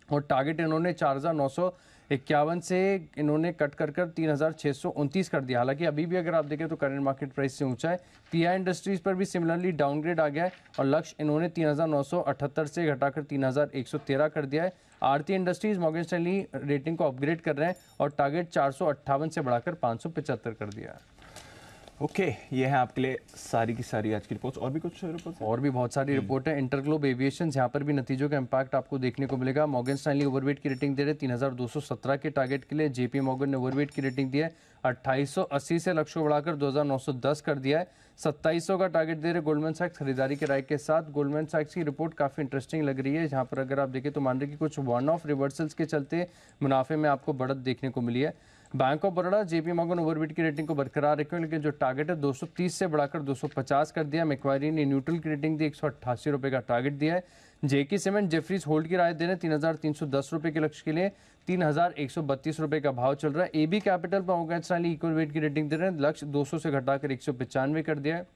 E: और टारगेट इन्होंने 4900 51 से इन्होंने कट कर 3629 कर दिया। हालांकि अभी भी अगर आप देखें तो करंट मार्केट प्राइस से ऊंचा है। पीआई इंडस्ट्रीज पर भी सिमिलरली डाउनग्रेड आ गया है और लक्ष्य इन्होंने 3978 से घटाकर 3113 कर दिया है। आरती इंडस्ट्रीज मॉर्गन स्टैनली रेटिंग को अपग्रेड कर रहे हैं और टारगेट 458 से बढ़ाकर 575 कर दिया है।
B: ओके, ये है आपके लिए सारी की सारी आज की रिपोर्ट्स। और भी कुछ रिपोर्ट्स?
E: और भी बहुत सारी रिपोर्ट है। इंटरग्लोब एविएशन, यहाँ पर भी नतीजों का इम्पैक्ट आपको देखने को मिलेगा। मॉर्गन स्टैनली ओवरवेट की रेटिंग दे रहे 3217 के टारगेट के लिए। जेपी मॉर्गन ने ओवरवेट की रेटिंग दी है 2880 से, लक्ष्य को बढ़ाकर 2910 कर दिया है। 2700 का टारगेट दे रहे गोल्डमैन सैक्स खरीदारी के राय के साथ। गोल्डमैन सैक्स की रिपोर्ट काफ़ी इंटरेस्टिंग लग रही है, जहाँ पर अगर आप देखें तो मान रहे कि कुछ वन ऑफ रिवर्सल्स के चलते मुनाफे में आपको बढ़त देखने को मिली है। Bank of Baroda JP Morgan overweight की रेटिंग को बरकरार रखे, लेकिन जो टारगेट है 230 से बढ़ाकर 250 कर दिया। मैक्वायरी ने न्यूट्रल की रेटिंग दी, 188 रुपये का टारगेट दिया है। जेके सीमेंट जेफरीज होल्ड की राय दे रहे हैं 3310 रुपये के लक्ष्य के लिए। 3132 रुपये का भाव चल रहा है। एबी कैपिटल पर मॉर्गन स्टैनली इक्वल वेट की रेटिंग दे रहे हैं, लक्ष्य 200 से घटाकर 195 कर दिया है।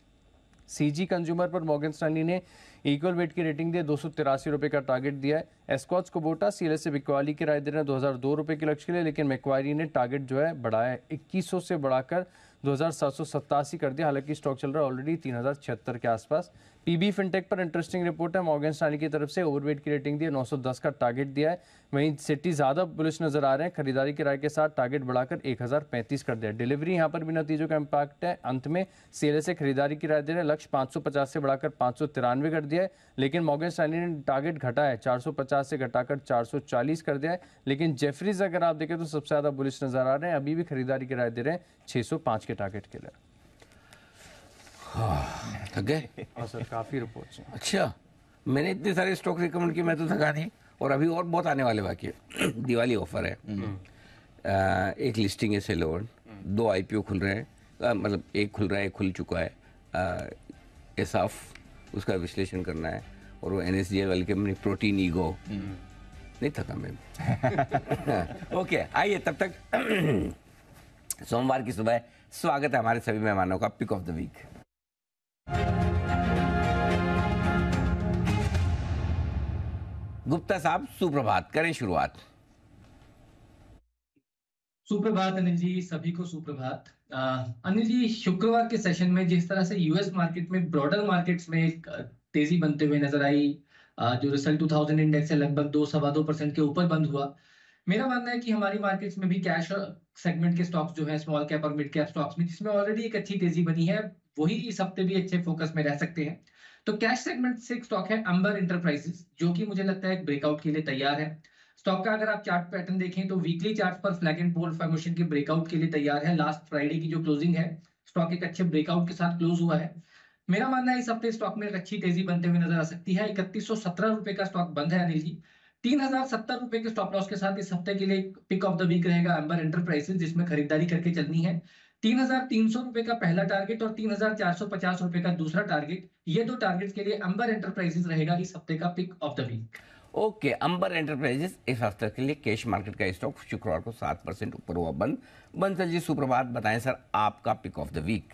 E: सीजी कंज्यूमर पर मॉर्गन स्टैनली ने इक्वल वेट की रेटिंग दी, 283 रुपये का टारगेट दिया है। एस्कॉच कोबोटा सीएलएस से बिकवाली की राय दे रहे हैं 2002 रुपये के लक्ष्य के लिए, लेकिन मैक्वायरी ने टारगेट जो है बढ़ाया है 2100 से बढ़ाकर 2787 कर दिया। हालांकि स्टॉक चल रहा है ऑलरेडी 3076 के आसपास। पीबी फिनटेक पर इंटरेस्टिंग रिपोर्ट है। मॉर्गन स्टैनली की तरफ से ओवरवेट की रेटिंग दी है, 910 का टारगेट दिया है। वहीं सिटी ज़्यादा बुलिश नजर आ रहे हैं, खरीदारी की राय के साथ टारगेट बढ़ाकर 1035 कर दिया। डिलीवरी यहाँ पर भी नतीजों का इम्पैक्ट है। अंत में सीएलएस से खरीदारी की राय दे रहे हैं, लक्ष्य 550 से बढ़ाकर 593 कर दिया है, लेकिन मॉर्गन स्टैनली ने टारगेट घटा है 450 से घटाकर 440 कर दिया है। लेकिन जेफरीज अगर आप देखें तो सबसे ज़्यादा बुलिश नजर आ रहे हैं, अभी भी खरीदारी की राय दे रहे हैं 605 के टारगेट के लिए।
A: थक गए?
E: हाँ सर, काफ़ी रिपोर्ट्स हैं।
A: अच्छा, मैंने इतने सारे स्टॉक रिकमेंड किए, मैं तो थका नहीं। और अभी और बहुत आने वाले बाकी है। दिवाली ऑफर है, एक लिस्टिंग है सेलोन, 2 IPO खुल रहे हैं, मतलब एक खुल रहा है, एक खुल चुका है। एसाफ, उसका विश्लेषण करना है। और वो NSDL वाली कंपनी प्रोटीन ईगो, नहीं थका मैं। ओके, आइए तब तक सोमवार की सुबह स्वागत है हमारे सभी मेहमानों का pick of the week. Gupta साहब, सुप्रभात, करें शुरुआत।
F: सुप्रभात अनिल जी, सभी को सुप्रभात। अनिल जी, शुक्रवार के सेशन में जिस तरह से यूएस मार्केट में ब्रॉडर मार्केट्स में एक तेजी बनते हुए नजर आई, जो रिसल 2000 इंडेक्स है लगभग 2-2.25% के ऊपर बंद हुआ। मेरा मानना है कि हमारी मार्केट्स में भी कैश सेगमेंट के स्टॉक्स जो है, स्मॉल कैप और मिड कैप स्टॉक्स में, जिसमें ऑलरेडी एक अच्छी तेजी बनी है, वही इस हफ्ते भी अच्छे फोकस में रह सकते हैं। तो कैश सेगमेंट से एक स्टॉक है अंबर एंटरप्राइजेस, जो कि मुझे लगता है एक ब्रेकआउट के लिए तैयार है। स्टॉक का अगर आप चार्ट पैटर्न देखें तो वीकली चार्ट पर फ्लैग एंड पोल फॉर्मेशन के ब्रेकआउट के लिए तैयार है। लास्ट फ्राइडे की जो क्लोजिंग है, स्टॉक एक अच्छे ब्रेकआउट के साथ क्लोज हुआ है। मेरा मानना है इस हफ्ते स्टॉक में एक अच्छी तेजी बनते हुए नजर आ सकती है। 3117 रुपए का स्टॉक बंद है अनिल जी। 3070 रुपए के स्टॉप लॉस के साथ इस हफ्ते के लिए पिक ऑफ द वीक रहेगा अंबर एंटरप्राइजेस, जिसमें खरीदारी करके चलनी है। 3300 रुपए का पहला टारगेट और 3450 रुपए का दूसरा टारगेट, ये 2 टारगेट्स के लिए अंबर एंटरप्राइजेस रहेगा इस हफ्ते का pick of the week.
A: Okay, Amber Enterprises इस हफ्ते के लिए कैश मार्केट का स्टॉक शुक्रवार को 7% ऊपर हुआ बंद। बंसल जी, सुप्रभात, बताएं सर आपका पिक ऑफ द वीक।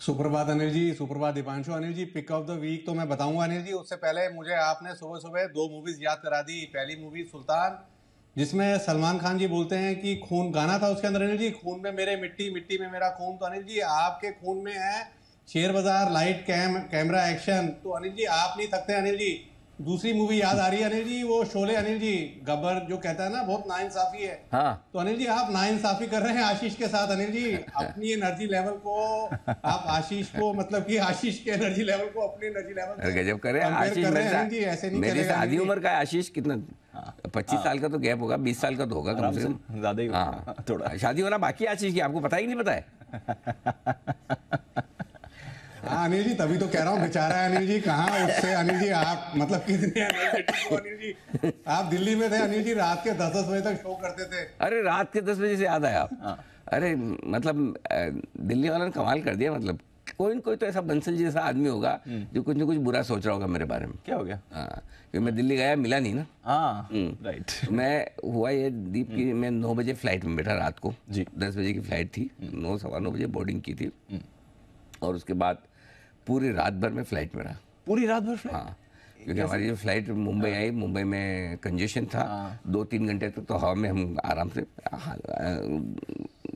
G: सुप्रभात अनिल जी, सुप्रभात Deepanshu. Anil ji, pick of the week तो मैं बताऊंगा अनिल जी, उससे पहले मुझे आपने सुबह सुबह 2 मूवीज याद करा दी। पहली मूवी सुल्तान, जिसमें सलमान खान जी बोलते हैं कि खून, गाना था उसके अंदर अनिल जी, खून में मेरे मिट्टी, मिट्टी में मेरा खून। तो अनिल जी, आपके खून में है शेयर बाजार, लाइट कैमरा एक्शन। तो अनिल जी, आप नहीं थकते अनिल जी। दूसरी मूवी याद आ रही है अनिल जी, वो शोले अनिल जी, गब्बर जो कहता है ना बहुत नाइंसाफी है। हाँ। तो अनिल जी, आप नाइंसाफी कर रहे हैं आशीष के साथ अनिल जी। अपनी एनर्जी लेवल को आप आशीष को, मतलब कि आशीष के एनर्जी लेवल को अपनी एनर्जी लेवल
A: गजब करे आशीष। मेरे से आधी उम्र का आशीष, कितना 25 साल का तो गैप होगा, 20 साल का तो होगा कम से कम,
B: ज्यादा ही।
A: हाँ, थोड़ा शादी होना बाकी आशीष की, आपको पता ही नहीं पता है।
G: हाँ अनिल जी, तभी तो कह रहा हूँ बेचारा है अनिल जी, कहाँ उससे अनिल जी आप, मतलब कितने अनिल जी, आप दिल्ली में थे अनिल जी, रात के 10-10 बजे तक शो करते थे।
A: अरे रात के 10 बजे से याद आया आप। अरे मतलब दिल्ली वालों ने कमाल कर दिया। मतलब कोई न कोई तो ऐसा बंसल जी जैसा आदमी होगा जो कुछ न कुछ बुरा सोच रहा होगा मेरे बारे में।
B: क्या हो गया?
A: हाँ, क्योंकि मैं दिल्ली गया, मिला नहीं ना।
B: हाँ, राइट।
A: मैं हुआ ये दीप की, मैं 9 बजे फ्लाइट में बैठा रात को
B: जी।
A: 10 बजे की फ्लाइट थी, 9 सवा 9 बजे बोर्डिंग की थी, और उसके बाद पूरी रात भर में फ्लाइट में रहा।
B: पूरी रात भर फ्लाइट?
A: हाँ, क्योंकि हमारी जो फ्लाइट मुंबई आई, मुंबई में कंजेशन था, 2-3 घंटे तक तो हवा में हम आराम से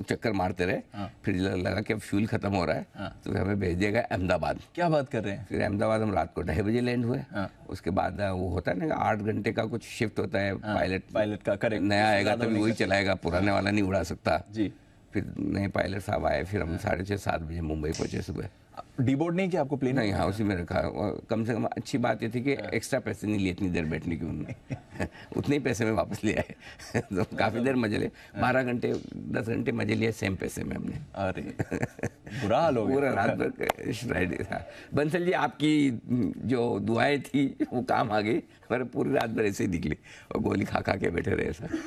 A: चक्कर मारते रहे। फिर लगा कि अब फ्यूल खत्म हो रहा है, तो फिर हमें भेज दिया गया अहमदाबाद।
B: क्या बात कर रहे हैं?
A: फिर अहमदाबाद हम रात को 2:30 बजे लैंड हुए। उसके बाद वो होता है ना 8 घंटे का कुछ शिफ्ट होता है,
B: पायलट का, करेक्ट,
A: नया आएगा तभी वही चलाएगा, पुराने वाला नहीं उड़ा सकता
B: जी।
A: फिर नए पायलट साहब आए, फिर हम 6:30-7 बजे मुंबई पहुंचे सुबह।
B: डीबोर्ड नहीं किया आपको प्लेन?
A: नहीं, हाँ उसी में रखा। और कम से कम अच्छी बात ये थी कि एक्स्ट्रा पैसे नहीं लिए इतनी देर बैठने की उन्होंने उतने ही पैसे में वापस ले आए तो काफ़ी देर मजे लिए, 12 घंटे 10 घंटे मजे लिए सेम पैसे में हमने।
B: अरे बुरा हाल हो गया।
A: पूरा रात भर फ्राइडे था। बंसल जी, आपकी जो दुआएं थी वो काम आ गई, हमारे पूरी रात भर ऐसे ही निकली और गोली खा खा के बैठे रहे सर।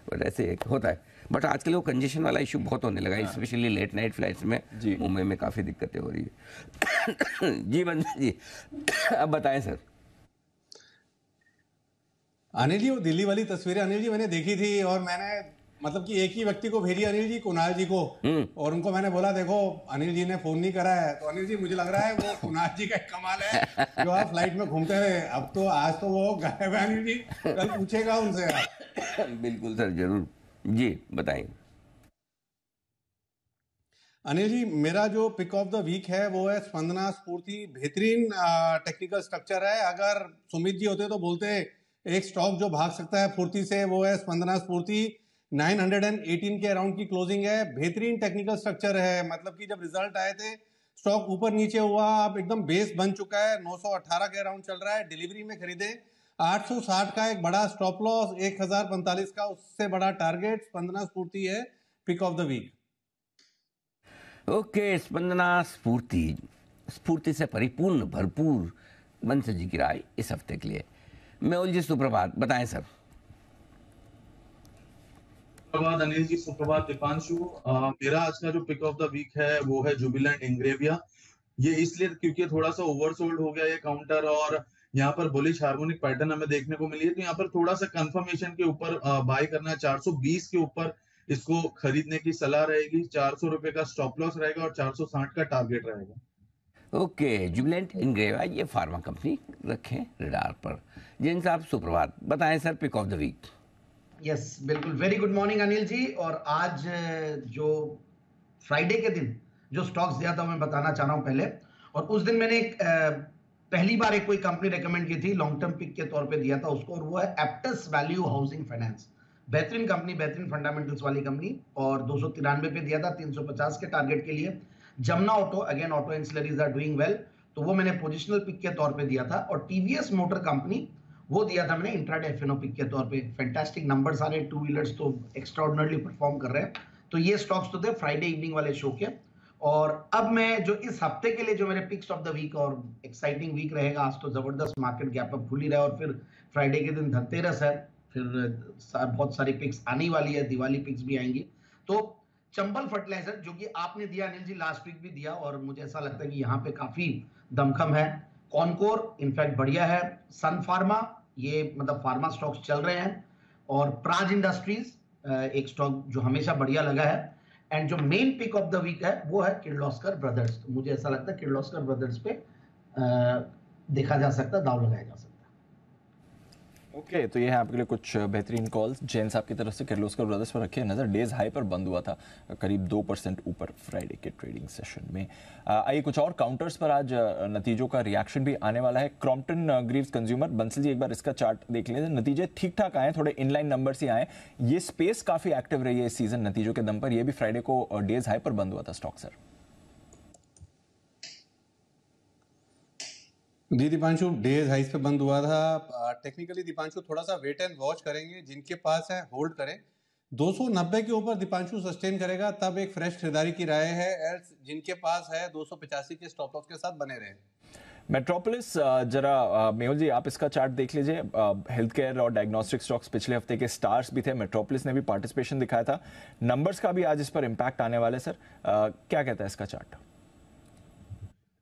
A: बट ऐसे होता है। बट आजकल वो कंजेशन वाला इशू बहुत होने लगा है, स्पेशली लेट नाइट फ्लाइट्स में मुंबई में काफ़ी दिक्कतें हो रही है जी बंसल जी, अब बताएं सर।
G: अनिल जी, वो दिल्ली वाली तस्वीरें अनिल जी मैंने देखी थी, और मैंने मतलब कि एक ही व्यक्ति को भेजी अनिल जी, कुणाल जी को, और उनको मैंने बोला देखो अनिल जी ने फोन नहीं करा है, तो अनिल जी मुझे लग रहा है वो कुणाल जी का कमाल है जो आप फ्लाइट में घूमते हुए, अब तो आज तो वो गायब है अनिल जी, कल पूछेगा उनसे आप।
A: बिल्कुल सर, जरूर जी बताएं।
G: अनिल जी, मेरा जो पिक ऑफ द वीक है वो है स्पंदना स्फूर्ति। बेहतरीन टेक्निकल स्ट्रक्चर है। अगर सुमित जी होते तो बोलते एक स्टॉक जो भाग सकता है फुर्ती से, वो है स्पंदना स्फूर्ति। 918 के अराउंड की क्लोजिंग है। बेहतरीन टेक्निकल स्ट्रक्चर है, मतलब कि जब रिजल्ट आए थे स्टॉक ऊपर नीचे हुआ, अब एकदम बेस बन चुका है, 918 के अराउंड चल रहा है। डिलीवरी में खरीदे। 860 का एक बड़ा स्टॉप लॉस, 1045 का उससे बड़ा टारगेट। स्पंदना स्फूर्ति है pick of the week.
A: Okay, Spandana Sphoorty, Sphoorty से परिपूर्ण भरपूर बंसल जी की राय इस हफ्ते के लिए। मेहुल जी सुप्रभात, बताएं सर।
H: सुप्रभात अनिल जी, सुप्रभात दीपांशु। मेरा आज का जो पिक ऑफ द वीक है वो है जुबिलेंट इंग्रेविया। ये इसलिए क्योंकि थोड़ा सा ओवरसोल्ड हो गया ये काउंटर, और यहाँ पर बुलिश हार्मोनिक पैटर्न हमें देखने को मिली है, तो यहाँ पर थोड़ा सा कंफर्मेशन के ऊपर बाय करना है। 420 के ऊपर इसको खरीदने की सलाह रहेगी। 400 रुपए का स्टॉप लॉस रहेगा और 460 का टारगेट रहेगा।
A: ओके, जुबिलेंट इंग्रेविया, ये फार्मा कंपनी रखें रडार पर। जैन साहब सुप्रभात, बताएं sir pick of the week.
I: Yes बिल्कुल, very good morning Anil ji. और आज जो फ्राइडे के दिन जो स्टॉक्स दिया था मैं बताना चाह रहा हूं पहले। और उस दिन मैंने पहली बार एक कोई कंपनी रेकमेंड की थी, लॉन्ग टर्म पिक के तौर पे दिया था उसको, और वो है एप्टस वैल्यू हाउसिंग फाइनेंस। बेहतरीन कंपनी, बेहतरीन फंडामेंटल्स वाली कंपनी, और 293 पे दिया था 350 के टारगेट के लिए। Jamna Auto, again auto ancillaries are doing well, तो वो मैंने पोजिशनल पिक के तौर पे दिया था। और टीवीएस मोटर कंपनी वो दिया था मैंने इंट्राडे एफएनओ पिक के तौर पे। फैंटास्टिक नंबर्स आ रहे हैं, टू व्हीलर्स तो एक्स्ट्राऑर्डिनरली परफॉर्म कर रहे हैं। तो ये स्टॉक्स तो थे फ्राइडे इवनिंग वाले शो के। और अब मैं जो इस हफ्ते के लिए जो मेरे पिक्स ऑफ द वीक, और एक्साइटिंग वीक रहेगा, आज तो जबरदस्त मार्केट गैप अप खुल ही रहा है, और फिर फ्राइडे के दिन धनतेरस है, फिर बहुत सारी पिक्स आने वाली है, दिवाली पिक्स भी आएंगी। तो चंबल फर्टिलाइजर जो कि आपने दिया अनिल जी, लास्ट वीक भी दिया, और मुझे ऐसा लगता है कि यहाँ पे काफी दमखम है। कॉनकोर इनफैक्ट बढ़िया है। सन फार्मा, ये मतलब फार्मा स्टॉक्स चल रहे हैं। और प्राज इंडस्ट्रीज एक स्टॉक जो हमेशा बढ़िया लगा है। एंड जो main pick of the week है वो है किर्लोस्कर ब्रदर्स। मुझे ऐसा लगता है किर्लोस्कर ब्रदर्स पे देखा जा सकता है, दाव लगाया जा सकता है।
B: ओके, तो ये है आपके लिए कुछ बेहतरीन कॉल्स। जैन साहब की तरफ से किर्लोस्कर ब्रदर्स पर रखिए नजर। डेज हाई पर बंद हुआ था, करीब 2% ऊपर फ्राइडे के ट्रेडिंग सेशन में। आइए कुछ और काउंटर्स पर आज नतीजों का रिएक्शन भी आने वाला है। Crompton Greaves consumer, Bansal ji एक बार इसका चार्ट देख लेते हैं। नतीजे ठीक ठाक आए, थोड़े इनलाइन नंबर्स ही आए। ये स्पेस काफी एक्टिव रही है इस सीजन नतीजों के दम पर। यह भी फ्राइडे को डेज हाई पर बंद हुआ था स्टॉक सर।
G: जी दीपांशु, डेज हाइस पे बंद हुआ था। टेक्निकली दीपांशु थोड़ा सा वेट एंड वॉच करेंगे। जिनके पास है होल्ड करें। 290 के ऊपर दीपांशु सस्टेन करेगा तब एक फ्रेश खरीदारी की राय है। एल्स जिनके पास है 285 के स्टॉप लॉस के साथ बने रहे।
B: मेट्रोपोलिस, जरा मेहुल जी आप इसका चार्ट देख लीजिए। हेल्थ केयर और डायग्नोस्टिक स्टॉक्स पिछले हफ्ते के स्टार्स भी थे। मेट्रोपोलिस ने भी पार्टिसिपेशन दिखाया था। नंबर्स का भी आज इस पर इम्पैक्ट आने वाले सर। क्या कहता है इसका चार्ट?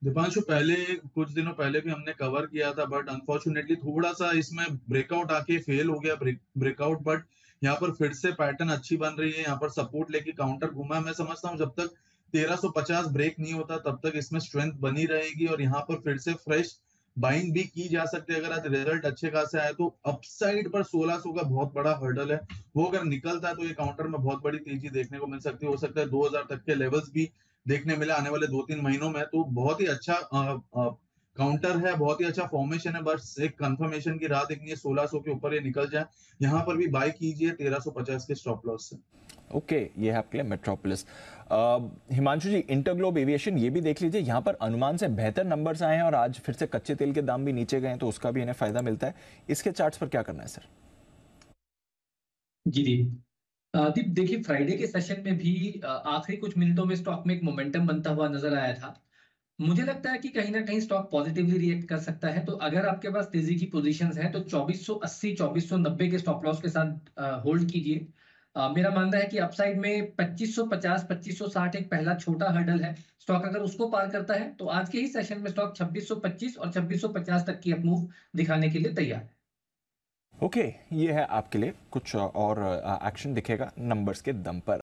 H: दीपांशु, पहले कुछ दिनों पहले भी हमने कवर किया था, बट अनफॉर्चुनेटली थोड़ा सा इसमें ब्रेकआउट आके फेल हो गया ब्रेकआउट। बट यहाँ पर फिर से पैटर्न अच्छी बन रही है। यहाँ पर सपोर्ट लेके काउंटर घूमा। मैं समझता हूँ जब तक 1350 ब्रेक नहीं होता तब तक इसमें स्ट्रेंथ बनी रहेगी, और यहाँ पर फिर से फ्रेश बाइंग भी की जा सकती है अगर आज रिजल्ट अच्छे खासे आए तो। अपसाइड पर 1600 का बहुत बड़ा हर्डल है, वो अगर निकलता है तो ये काउंटर में बहुत बड़ी तेजी देखने को मिल सकती है। हो सकता है 2000 तक के लेवल्स भी देखने मिले आने वाले 2-3 महीनों में। तो बहुत ही अच्छा काउंटर है, बहुत ही अच्छा फॉर्मेशन है, बस एक कंफर्मेशन की राह देखनी है 1600 के ऊपर ये निकल जाए। यहाँ पर भी बाय कीजिए 1350 के स्टॉप लॉस से।
B: ओके, ये है आपके लिए मेट्रोपोलिस। हिमांशु जी, इंटरग्लोब एविएशन ये भी देख लीजिए, यहाँ पर अनुमान से बेहतर नंबर्स आए हैं और आज फिर से कच्चे तेल के दाम भी नीचे गए हैं, तो उसका भी इन्हें फायदा मिलता है। इसके चार्ट्स पर क्या करना है सर?
F: जी दीप, देखिए फ्राइडे के सेशन में भी आखिरी कुछ मिनटों में स्टॉक में एक मोमेंटम बनता हुआ नजर आया था। मुझे लगता है कि कहीं ना कहीं स्टॉक पॉजिटिवली रिएक्ट कर सकता है। तो अगर आपके पास तेजी की पोजीशंस हैं तो 2480 2490 के स्टॉप लॉस के साथ होल्ड कीजिए। मेरा मानना है कि अपसाइड में 2550 2560 एक पहला छोटा हर्डल है। स्टॉक अगर उसको पार करता है तो आज के ही सेशन में स्टॉक 2625 और 2650 तक की अपमूव दिखाने के लिए तैयार है।
B: ओके, ये है आपके लिए कुछ और एक्शन दिखेगा नंबर्स के दम पर।